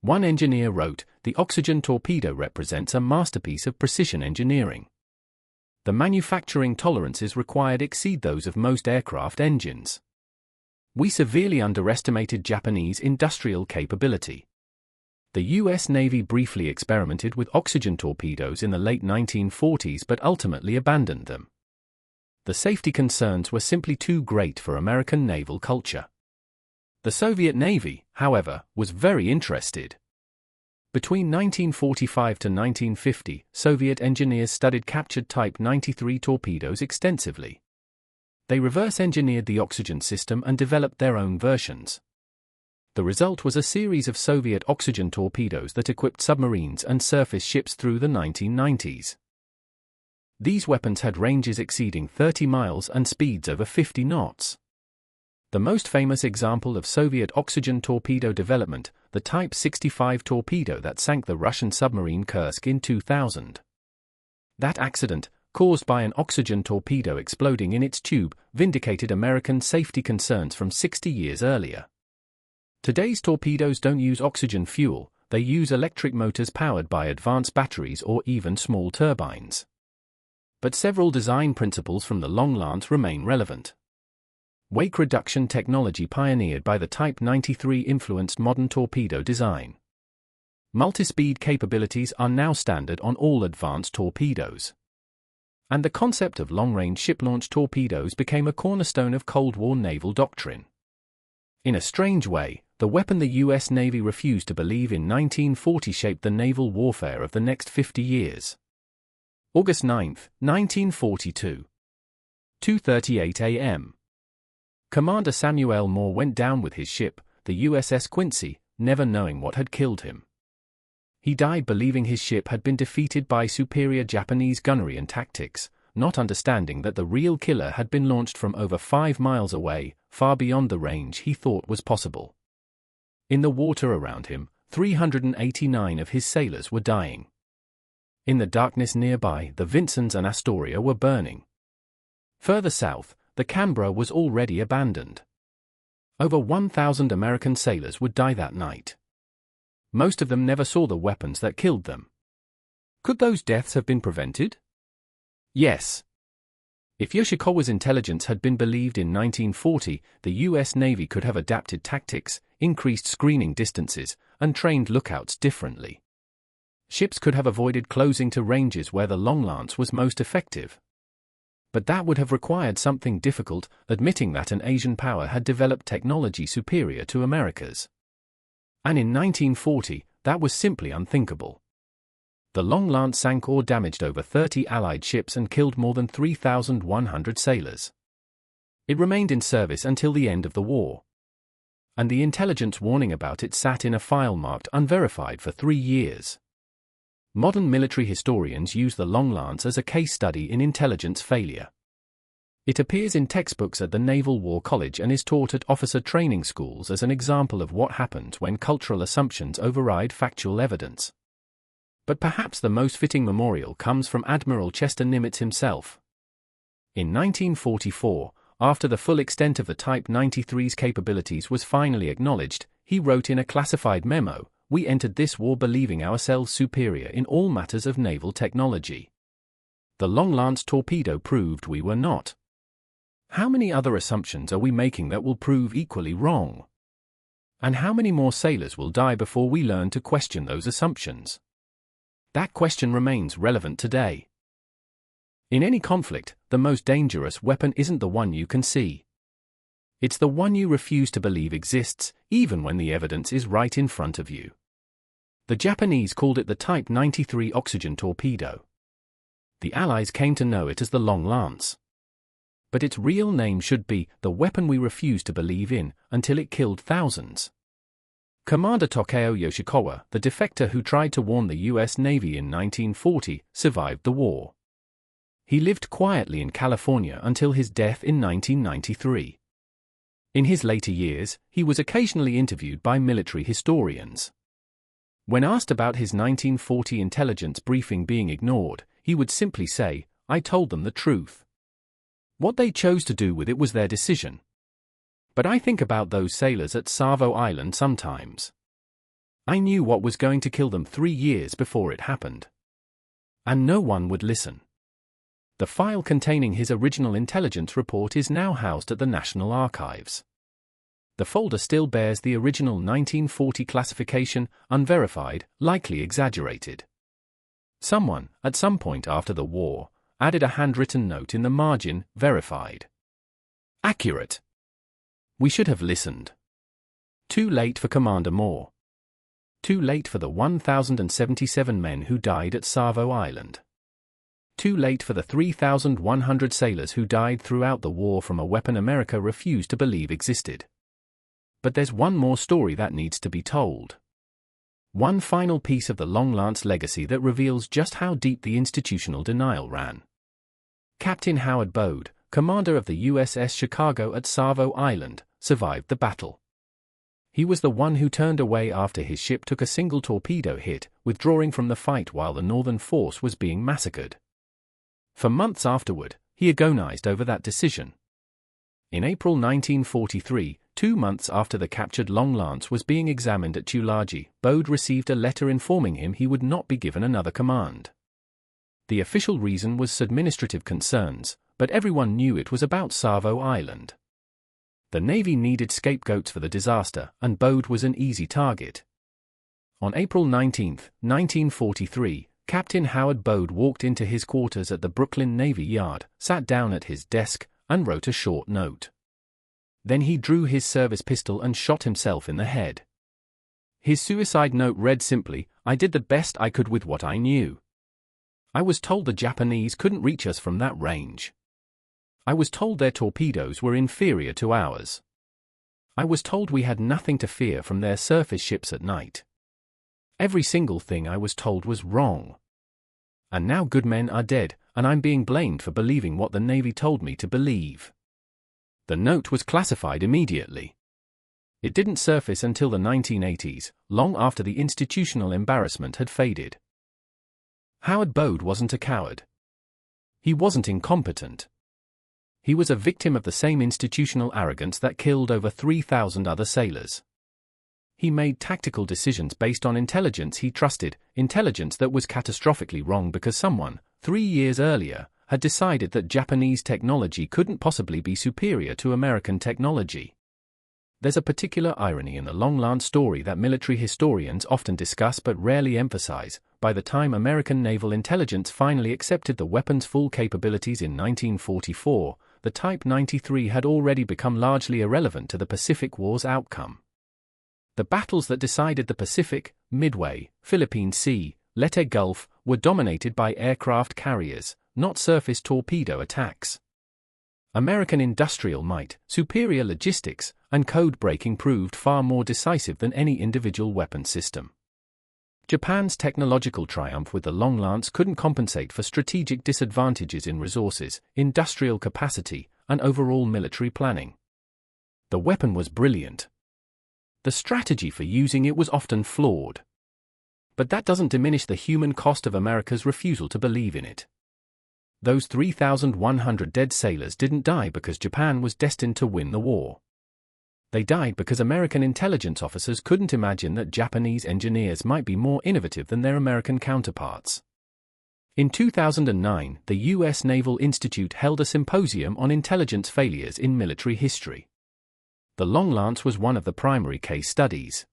One engineer wrote, "The oxygen torpedo represents a masterpiece of precision engineering. The manufacturing tolerances required exceed those of most aircraft engines. We severely underestimated Japanese industrial capability." The U.S. Navy briefly experimented with oxygen torpedoes in the late 1940s but ultimately abandoned them. The safety concerns were simply too great for American naval culture. The Soviet Navy, however, was very interested. Between 1945 to 1950, Soviet engineers studied captured Type 93 torpedoes extensively. They reverse-engineered the oxygen system and developed their own versions. The result was a series of Soviet oxygen torpedoes that equipped submarines and surface ships through the 1990s. These weapons had ranges exceeding 30 miles and speeds over 50 knots. The most famous example of Soviet oxygen torpedo development, the Type 65 torpedo that sank the Russian submarine Kursk in 2000. That accident, caused by an oxygen torpedo exploding in its tube, vindicated American safety concerns from 60 years earlier. Today's torpedoes don't use oxygen fuel, they use electric motors powered by advanced batteries or even small turbines. But several design principles from the long lance remain relevant. Wake reduction technology pioneered by the Type 93 influenced modern torpedo design. Multi-speed capabilities are now standard on all advanced torpedoes. And the concept of long-range ship-launched torpedoes became a cornerstone of Cold War naval doctrine. In a strange way, the weapon the U.S. Navy refused to believe in 1940 shaped the naval warfare of the next 50 years. August 9, 1942. 2:38 a.m. Commander Samuel Moore went down with his ship, the USS Quincy, never knowing what had killed him. He died believing his ship had been defeated by superior Japanese gunnery and tactics, not understanding that the real killer had been launched from over 5 miles away, far beyond the range he thought was possible. In the water around him, 389 of his sailors were dying. In the darkness nearby, the Vincennes and Astoria were burning. Further south, the Canberra was already abandoned. Over 1,000 American sailors would die that night. Most of them never saw the weapons that killed them. Could those deaths have been prevented? Yes. If Yoshikawa's intelligence had been believed in 1940, the U.S. Navy could have adapted tactics, increased screening distances, and trained lookouts differently. Ships could have avoided closing to ranges where the long lance was most effective. But that would have required something difficult, admitting that an Asian power had developed technology superior to America's. And in 1940, that was simply unthinkable. The long lance sank or damaged over 30 Allied ships and killed more than 3,100 sailors. It remained in service until the end of the war. And the intelligence warning about it sat in a file marked unverified for 3 years. Modern military historians use the long lance as a case study in intelligence failure. It appears in textbooks at the Naval War College and is taught at officer training schools as an example of what happens when cultural assumptions override factual evidence. But perhaps the most fitting memorial comes from Admiral Chester Nimitz himself. In 1944, after the full extent of the Type 93's capabilities was finally acknowledged, he wrote in a classified memo, "We entered this war believing ourselves superior in all matters of naval technology. The long lance torpedo proved we were not. How many other assumptions are we making that will prove equally wrong? And how many more sailors will die before we learn to question those assumptions?" That question remains relevant today. In any conflict, the most dangerous weapon isn't the one you can see. It's the one you refuse to believe exists, even when the evidence is right in front of you. The Japanese called it the Type 93 oxygen torpedo. The Allies came to know it as the long lance. But its real name should be the weapon we refuse to believe in, until it killed thousands. Commander Takeo Yoshikawa, the defector who tried to warn the U.S. Navy in 1940, survived the war. He lived quietly in California until his death in 1993. In his later years, he was occasionally interviewed by military historians. When asked about his 1940 intelligence briefing being ignored, he would simply say, "I told them the truth. What they chose to do with it was their decision. But I think about those sailors at Savo Island sometimes. I knew what was going to kill them 3 years before it happened. And no one would listen." The file containing his original intelligence report is now housed at the National Archives. The folder still bears the original 1940 classification, unverified, likely exaggerated. Someone, at some point after the war, added a handwritten note in the margin, verified. Accurate. We should have listened. Too late for Commander Moore. Too late for the 1,077 men who died at Savo Island. Too late for the 3,100 sailors who died throughout the war from a weapon America refused to believe existed. But there's one more story that needs to be told. One final piece of the Long Lance legacy that reveals just how deep the institutional denial ran. Captain Howard Bode, commander of the USS Chicago at Savo Island, survived the battle. He was the one who turned away after his ship took a single torpedo hit, withdrawing from the fight while the Northern force was being massacred. For months afterward, he agonized over that decision. In April 1943, 2 months after the captured Long Lance was being examined at Tulagi, Bode received a letter informing him he would not be given another command. The official reason was administrative concerns, but everyone knew it was about Savo Island. The Navy needed scapegoats for the disaster, and Bode was an easy target. On April 19, 1943, Captain Howard Bode walked into his quarters at the Brooklyn Navy Yard, sat down at his desk, and wrote a short note. Then he drew his service pistol and shot himself in the head. His suicide note read simply, "I did the best I could with what I knew. I was told the Japanese couldn't reach us from that range. I was told their torpedoes were inferior to ours. I was told we had nothing to fear from their surface ships at night. Every single thing I was told was wrong. And now good men are dead, and I'm being blamed for believing what the Navy told me to believe." The note was classified immediately. It didn't surface until the 1980s, long after the institutional embarrassment had faded. Howard Bode wasn't a coward. He wasn't incompetent. He was a victim of the same institutional arrogance that killed over 3,000 other sailors. He made tactical decisions based on intelligence he trusted, intelligence that was catastrophically wrong because someone, 3 years earlier, had decided that Japanese technology couldn't possibly be superior to American technology. There's a particular irony in the Long Lance story that military historians often discuss but rarely emphasize. By the time American Naval Intelligence finally accepted the weapon's full capabilities in 1944, the Type 93 had already become largely irrelevant to the Pacific War's outcome. The battles that decided the Pacific, Midway, Philippine Sea, Leyte Gulf, were dominated by aircraft carriers, not surface torpedo attacks. American industrial might, superior logistics, and code-breaking proved far more decisive than any individual weapon system. Japan's technological triumph with the Long Lance couldn't compensate for strategic disadvantages in resources, industrial capacity, and overall military planning. The weapon was brilliant. The strategy for using it was often flawed. But that doesn't diminish the human cost of America's refusal to believe in it. Those 3,100 dead sailors didn't die because Japan was destined to win the war. They died because American intelligence officers couldn't imagine that Japanese engineers might be more innovative than their American counterparts. In 2009, the U.S. Naval Institute held a symposium on intelligence failures in military history. The Long Lance was one of the primary case studies.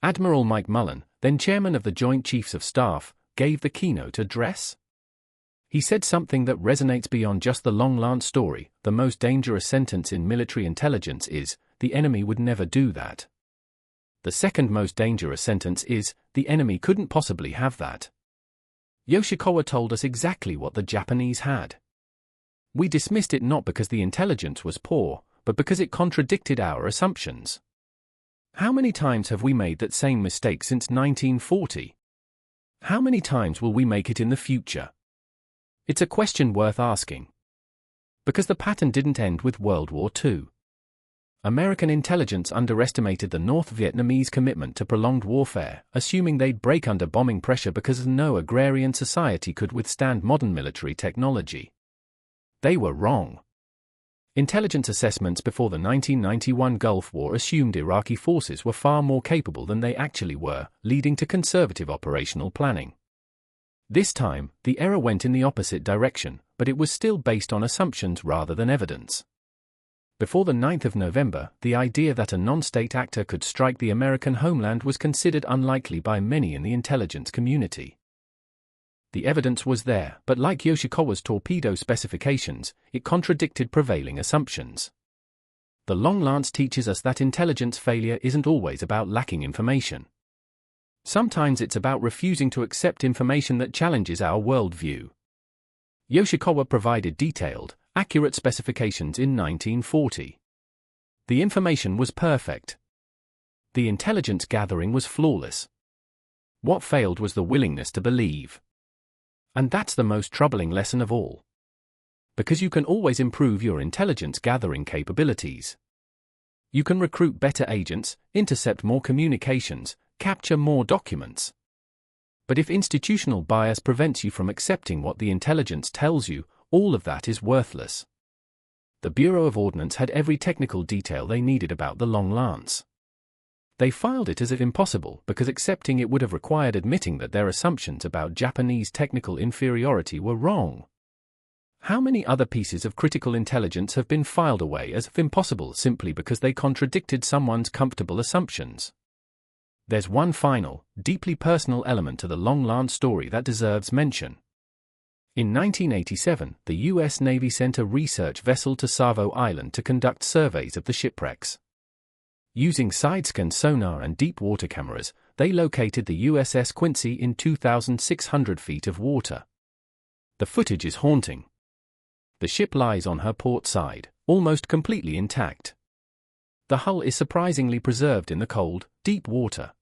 Admiral Mike Mullen, then chairman of the Joint Chiefs of Staff, gave the keynote address. He said something that resonates beyond just the Long Lance story. The most dangerous sentence in military intelligence is, "The enemy would never do that." The second most dangerous sentence is, "The enemy couldn't possibly have that." Yoshikawa told us exactly what the Japanese had. We dismissed it not because the intelligence was poor, but because it contradicted our assumptions. How many times have we made that same mistake since 1940? How many times will we make it in the future? It's a question worth asking. Because the pattern didn't end with World War II. American intelligence underestimated the North Vietnamese commitment to prolonged warfare, assuming they'd break under bombing pressure because no agrarian society could withstand modern military technology. They were wrong. Intelligence assessments before the 1991 Gulf War assumed Iraqi forces were far more capable than they actually were, leading to conservative operational planning. This time, the error went in the opposite direction, but it was still based on assumptions rather than evidence. Before the 9th of November, the idea that a non-state actor could strike the American homeland was considered unlikely by many in the intelligence community. The evidence was there, but like Yoshikawa's torpedo specifications, it contradicted prevailing assumptions. The Long Lance teaches us that intelligence failure isn't always about lacking information. Sometimes it's about refusing to accept information that challenges our worldview. Yoshikawa provided detailed, accurate specifications in 1940. The information was perfect. The intelligence gathering was flawless. What failed was the willingness to believe. And that's the most troubling lesson of all. Because you can always improve your intelligence gathering capabilities. You can recruit better agents, intercept more communications, capture more documents. But if institutional bias prevents you from accepting what the intelligence tells you, all of that is worthless. The Bureau of Ordnance had every technical detail they needed about the Long Lance. They filed it as if impossible because accepting it would have required admitting that their assumptions about Japanese technical inferiority were wrong. How many other pieces of critical intelligence have been filed away as if impossible simply because they contradicted someone's comfortable assumptions? There's one final, deeply personal element to the Long Lance story that deserves mention. In 1987, the U.S. Navy sent a research vessel to Savo Island to conduct surveys of the shipwrecks. Using side-scan sonar and deep-water cameras, they located the USS Quincy in 2,600 feet of water. The footage is haunting. The ship lies on her port side, almost completely intact. The hull is surprisingly preserved in the cold, deep water.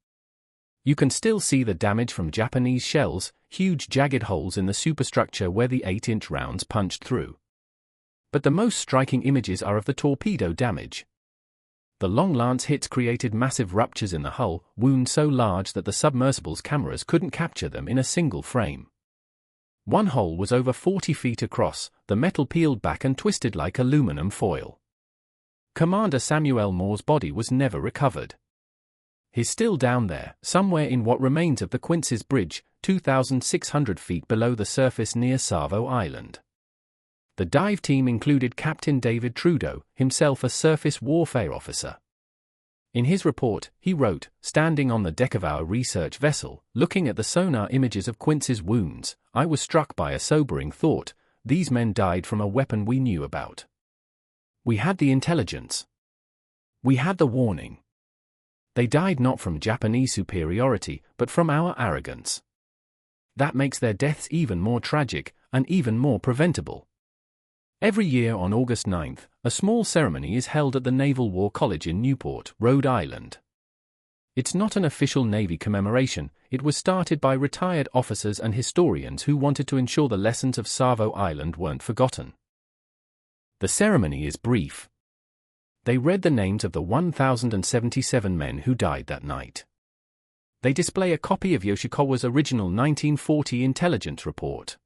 You can still see the damage from Japanese shells, huge jagged holes in the superstructure where the 8-inch rounds punched through. But the most striking images are of the torpedo damage. The Long Lance hits created massive ruptures in the hull, wounds so large that the submersible's cameras couldn't capture them in a single frame. One hole was over 40 feet across, the metal peeled back and twisted like aluminum foil. Commander Samuel Moore's body was never recovered. He's still down there, somewhere in what remains of the Quincy's bridge, 2,600 feet below the surface near Savo Island. The dive team included Captain David Trudeau, himself a surface warfare officer. In his report, he wrote, "Standing on the deck of our research vessel, looking at the sonar images of Quincy's wounds, I was struck by a sobering thought: these men died from a weapon we knew about. We had the intelligence. We had the warning. They died not from Japanese superiority, but from our arrogance. That makes their deaths even more tragic, and even more preventable." Every year on August 9th, a small ceremony is held at the Naval War College in Newport, Rhode Island. It's not an official Navy commemoration, it was started by retired officers and historians who wanted to ensure the lessons of Savo Island weren't forgotten. The ceremony is brief. They read the names of the 1,077 men who died that night. They display a copy of Yoshikawa's original 1940 intelligence report.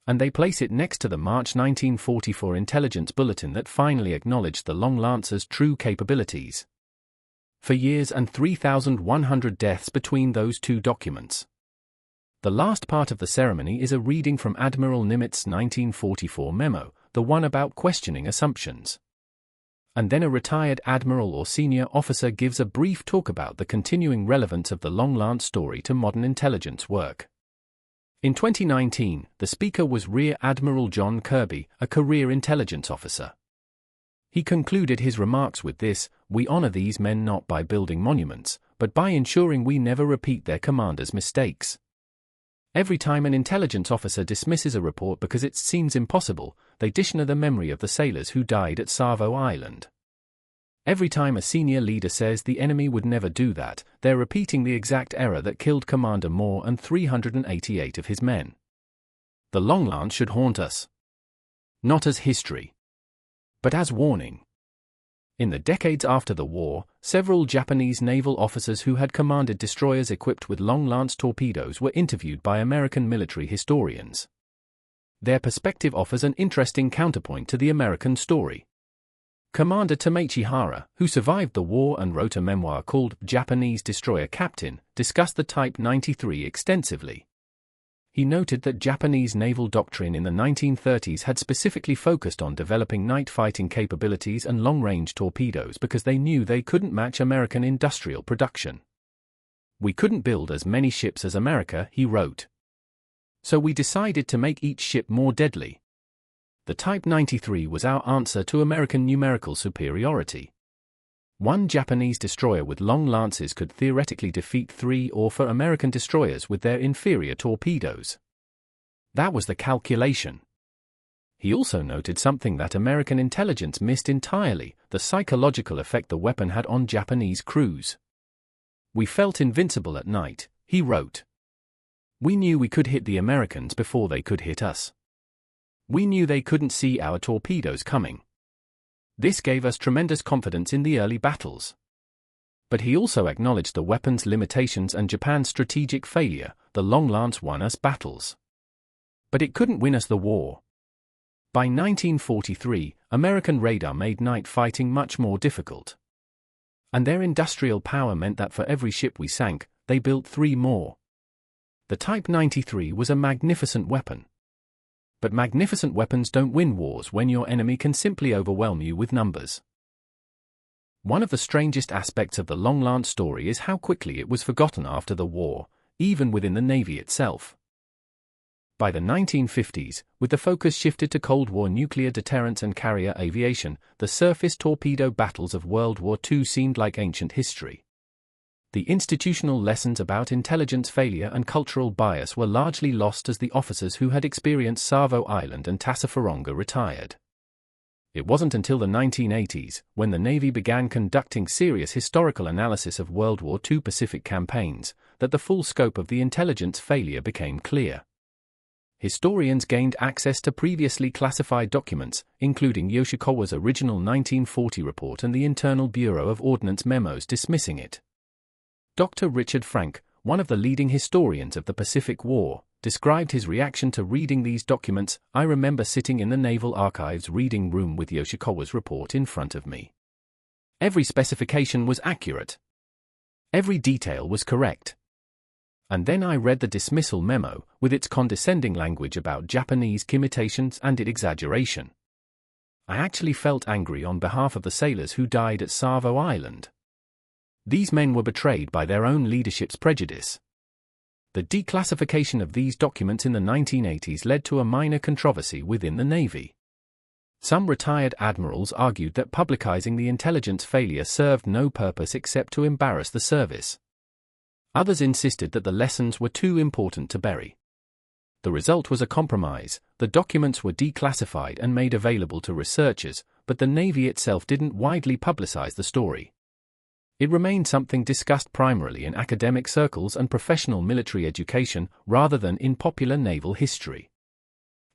And they place it next to the March 1944 intelligence bulletin that finally acknowledged the Long Lance's true capabilities. For years and 3,100 deaths between those two documents. The last part of the ceremony is a reading from Admiral Nimitz' 1944 memo, the one about questioning assumptions. And then a retired admiral or senior officer gives a brief talk about the continuing relevance of the Long Lance story to modern intelligence work. In 2019, the speaker was Rear Admiral John Kirby, a career intelligence officer. He concluded his remarks with this: "We honor these men not by building monuments, but by ensuring we never repeat their commanders' mistakes." Every time an intelligence officer dismisses a report because it seems impossible, they dishonor the memory of the sailors who died at Savo Island. Every time a senior leader says the enemy would never do that, they're repeating the exact error that killed Commander Moore and 388 of his men. The Long Lance should haunt us. Not as history, but as warning. In the decades after the war, several Japanese naval officers who had commanded destroyers equipped with Long Lance torpedoes were interviewed by American military historians. Their perspective offers an interesting counterpoint to the American story. Commander Tamechi Hara, who survived the war and wrote a memoir called Japanese Destroyer Captain, discussed the Type 93 extensively. He noted that Japanese naval doctrine in the 1930s had specifically focused on developing night fighting capabilities and long-range torpedoes because they knew they couldn't match American industrial production. "We couldn't build as many ships as America," he wrote. So we decided to make each ship more deadly. The Type 93 was our answer to American numerical superiority. One Japanese destroyer with long lances could theoretically defeat 3 or 4 American destroyers with their inferior torpedoes. That was the calculation. He also noted something that American intelligence missed entirely: the psychological effect the weapon had on Japanese crews. "We felt invincible at night," he wrote. "We knew we could hit the Americans before they could hit us. We knew they couldn't see our torpedoes coming. This gave us tremendous confidence in the early battles." But he also acknowledged the weapon's limitations and Japan's strategic failure. "The Long Lance won us battles, but it couldn't win us the war." By 1943, American radar made night fighting much more difficult. And their industrial power meant that for every ship we sank, they built 3 more. The Type 93 was a magnificent weapon. But magnificent weapons don't win wars when your enemy can simply overwhelm you with numbers. One of the strangest aspects of the Long Lance story is how quickly it was forgotten after the war, even within the Navy itself. By the 1950s, with the focus shifted to Cold War nuclear deterrence and carrier aviation, the surface torpedo battles of World War II seemed like ancient history. The institutional lessons about intelligence failure and cultural bias were largely lost as the officers who had experienced Savo Island and Tassafaronga retired. It wasn't until the 1980s, when the Navy began conducting serious historical analysis of World War II Pacific campaigns, that the full scope of the intelligence failure became clear. Historians gained access to previously classified documents, including Yoshikawa's original 1940 report and the internal Bureau of Ordnance memos dismissing it. Dr. Richard Frank, one of the leading historians of the Pacific War, described his reaction to reading these documents. "I remember sitting in the Naval Archives reading room with Yoshikawa's report in front of me. Every specification was accurate. Every detail was correct. And then I read the dismissal memo, with its condescending language about Japanese imitations and its exaggeration. I actually felt angry on behalf of the sailors who died at Savo Island. These men were betrayed by their own leadership's prejudice." The declassification of these documents in the 1980s led to a minor controversy within the Navy. Some retired admirals argued that publicizing the intelligence failure served no purpose except to embarrass the service. Others insisted that the lessons were too important to bury. The result was a compromise. The documents were declassified and made available to researchers, but the Navy itself didn't widely publicize the story. It remained something discussed primarily in academic circles and professional military education, rather than in popular naval history.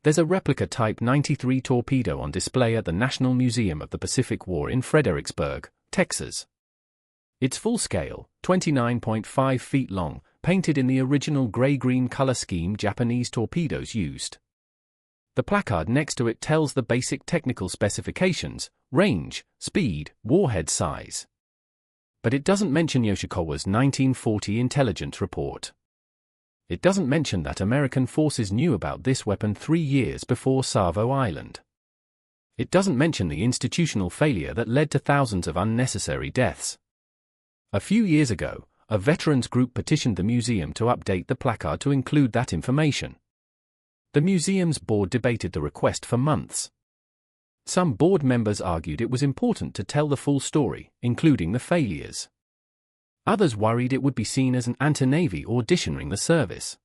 There's a replica Type 93 torpedo on display at the National Museum of the Pacific War in Fredericksburg, Texas. It's full-scale, 29.5 feet long, painted in the original gray-green color scheme Japanese torpedoes used. The placard next to it tells the basic technical specifications: range, speed, warhead size. But it doesn't mention Yoshikawa's 1940 intelligence report. It doesn't mention that American forces knew about this weapon 3 years before Savo Island. It doesn't mention the institutional failure that led to thousands of unnecessary deaths. A few years ago, a veterans group petitioned the museum to update the placard to include that information. The museum's board debated the request for months. Some board members argued it was important to tell the full story, including the failures. Others worried it would be seen as an anti-Navy auditioning the service.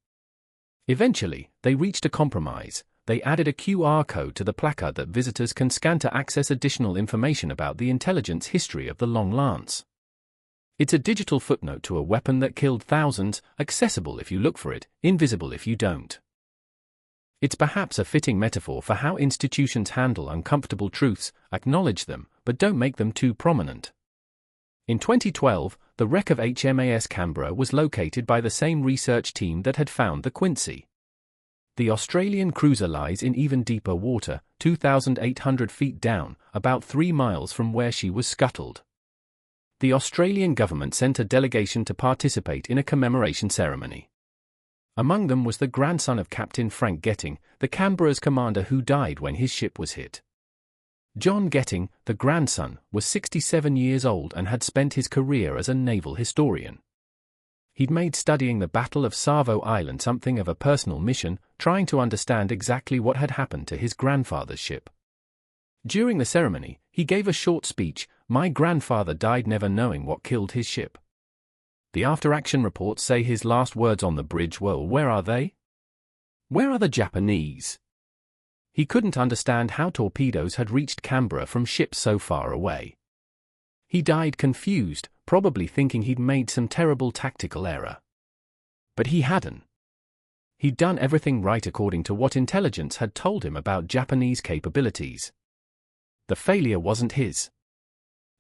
Eventually, they reached a compromise. They added a QR code to the placard that visitors can scan to access additional information about the intelligence history of the Long Lance. It's a digital footnote to a weapon that killed thousands, accessible if you look for it, invisible if you don't. It's perhaps a fitting metaphor for how institutions handle uncomfortable truths: acknowledge them, but don't make them too prominent. In 2012, the wreck of HMAS Canberra was located by the same research team that had found the Quincy. The Australian cruiser lies in even deeper water, 2,800 feet down, about 3 miles from where she was scuttled. The Australian government sent a delegation to participate in a commemoration ceremony. Among them was the grandson of Captain Frank Getting, the Canberra's commander who died when his ship was hit. John Getting, the grandson, was 67 years old and had spent his career as a naval historian. He'd made studying the Battle of Savo Island something of a personal mission, trying to understand exactly what had happened to his grandfather's ship. During the ceremony, he gave a short speech. "My grandfather died never knowing what killed his ship." The after-action reports say his last words on the bridge were, "Where are they? Where are the Japanese?" He couldn't understand how torpedoes had reached Canberra from ships so far away. He died confused, probably thinking he'd made some terrible tactical error. But he hadn't. He'd done everything right according to what intelligence had told him about Japanese capabilities. The failure wasn't his.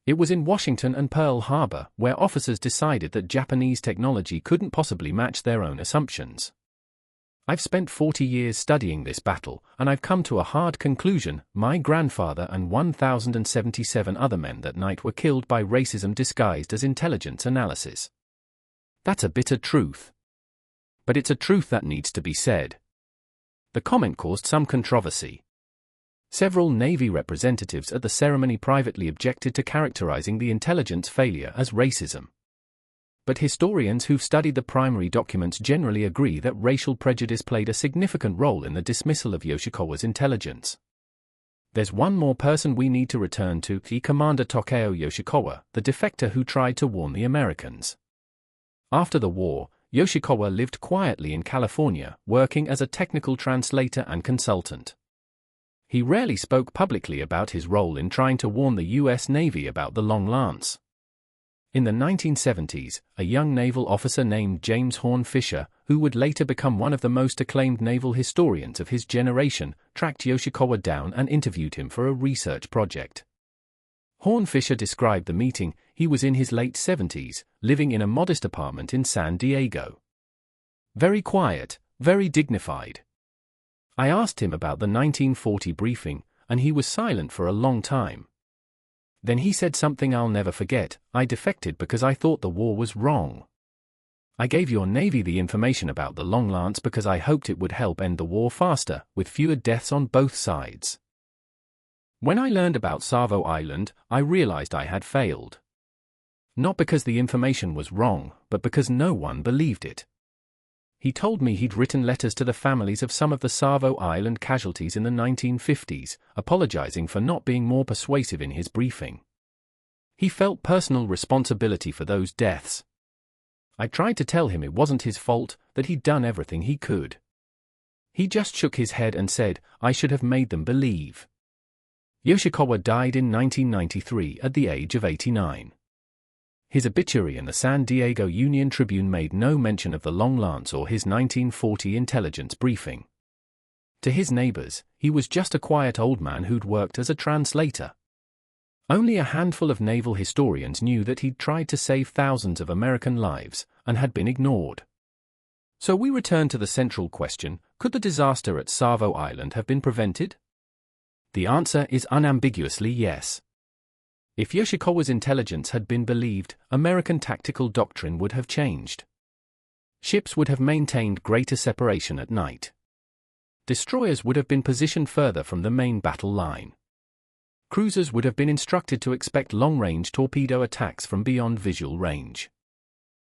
It was in Washington and Pearl Harbor, where officers decided that Japanese technology couldn't possibly match their own assumptions. I've spent 40 years studying this battle, and I've come to a hard conclusion. My grandfather and 1,077 other men that night were killed by racism disguised as intelligence analysis. That's a bitter truth. But it's a truth that needs to be said. The comment caused some controversy. Several Navy representatives at the ceremony privately objected to characterizing the intelligence failure as racism. But historians who've studied the primary documents generally agree that racial prejudice played a significant role in the dismissal of Yoshikawa's intelligence. There's one more person we need to return to, Commander Takeo Yoshikawa, the defector who tried to warn the Americans. After the war, Yoshikawa lived quietly in California, working as a technical translator and consultant. He rarely spoke publicly about his role in trying to warn the U.S. Navy about the Long Lance. In the 1970s, a young naval officer named James Horn Fisher, who would later become one of the most acclaimed naval historians of his generation, tracked Yoshikawa down and interviewed him for a research project. Horn Fisher described the meeting. He was in his late 70s, living in a modest apartment in San Diego. Very quiet, very dignified. I asked him about the 1940 briefing, and he was silent for a long time. Then he said something I'll never forget: "I defected because I thought the war was wrong. I gave your Navy the information about the Long Lance because I hoped it would help end the war faster, with fewer deaths on both sides. When I learned about Savo Island, I realized I had failed. Not because the information was wrong, but because no one believed it." He told me he'd written letters to the families of some of the Savo Island casualties in the 1950s, apologizing for not being more persuasive in his briefing. He felt personal responsibility for those deaths. I tried to tell him it wasn't his fault, that he'd done everything he could. He just shook his head and said, "I should have made them believe." Yoshikawa died in 1993 at the age of 89. His obituary in the San Diego Union Tribune made no mention of the Long Lance or his 1940 intelligence briefing. To his neighbors, he was just a quiet old man who'd worked as a translator. Only a handful of naval historians knew that he'd tried to save thousands of American lives, and had been ignored. So we return to the central question: could the disaster at Savo Island have been prevented? The answer is unambiguously yes. If Yoshikawa's intelligence had been believed, American tactical doctrine would have changed. Ships would have maintained greater separation at night. Destroyers would have been positioned further from the main battle line. Cruisers would have been instructed to expect long-range torpedo attacks from beyond visual range.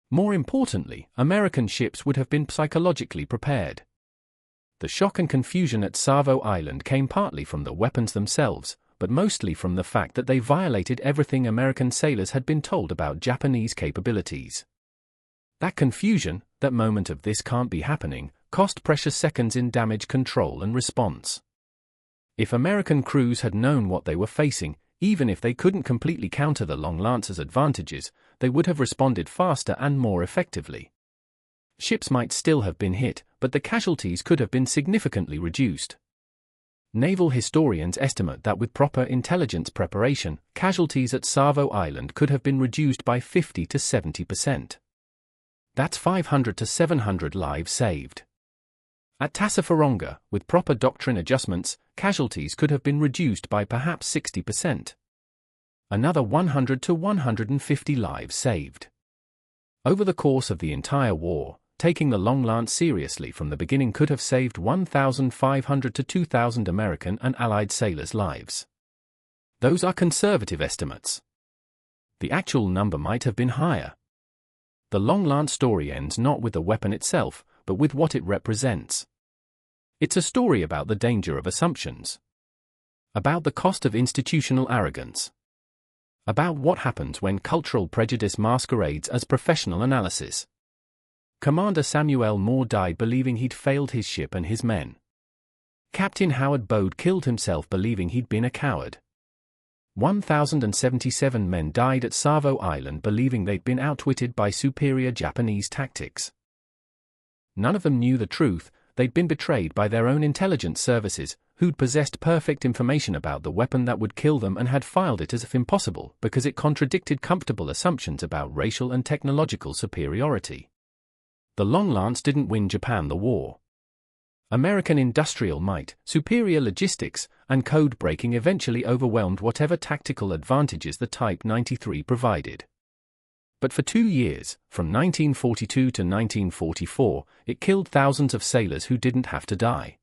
More importantly, American ships would have been psychologically prepared. The shock and confusion at Savo Island came partly from the weapons themselves, but mostly from the fact that they violated everything American sailors had been told about Japanese capabilities. That confusion, that moment of "this can't be happening," cost precious seconds in damage control and response. If American crews had known what they were facing, even if they couldn't completely counter the Long Lance's advantages, they would have responded faster and more effectively. Ships might still have been hit, but the casualties could have been significantly reduced. Naval historians estimate that with proper intelligence preparation, casualties at Savo Island could have been reduced by 50 to 70%. That's 500 to 700 lives saved. At Tassafaronga, with proper doctrine adjustments, casualties could have been reduced by perhaps 60%. Another 100 to 150 lives saved. Over the course of the entire war, taking the Long Lance seriously from the beginning could have saved 1,500 to 2,000 American and Allied sailors' lives. Those are conservative estimates. The actual number might have been higher. The Long Lance story ends not with the weapon itself, but with what it represents. It's a story about the danger of assumptions, about the cost of institutional arrogance, about what happens when cultural prejudice masquerades as professional analysis. Commander Samuel Moore died believing he'd failed his ship and his men. Captain Howard Bode killed himself believing he'd been a coward. 1,077 men died at Savo Island believing they'd been outwitted by superior Japanese tactics. None of them knew the truth. They'd been betrayed by their own intelligence services, who'd possessed perfect information about the weapon that would kill them and had filed it as if impossible because it contradicted comfortable assumptions about racial and technological superiority. The Long Lance didn't win Japan the war. American industrial might, superior logistics, and code breaking eventually overwhelmed whatever tactical advantages the Type 93 provided. But for 2 years, from 1942 to 1944, it killed thousands of sailors who didn't have to die.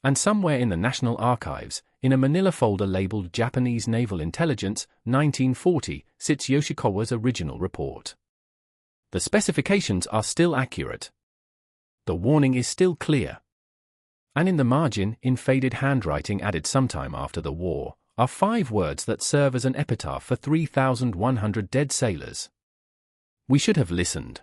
And somewhere in the National Archives, in a manila folder labeled Japanese Naval Intelligence, 1940, sits Yoshikawa's original report. The specifications are still accurate. The warning is still clear. And in the margin, in faded handwriting added sometime after the war, are 5 words that serve as an epitaph for 3,100 dead sailors. We should have listened.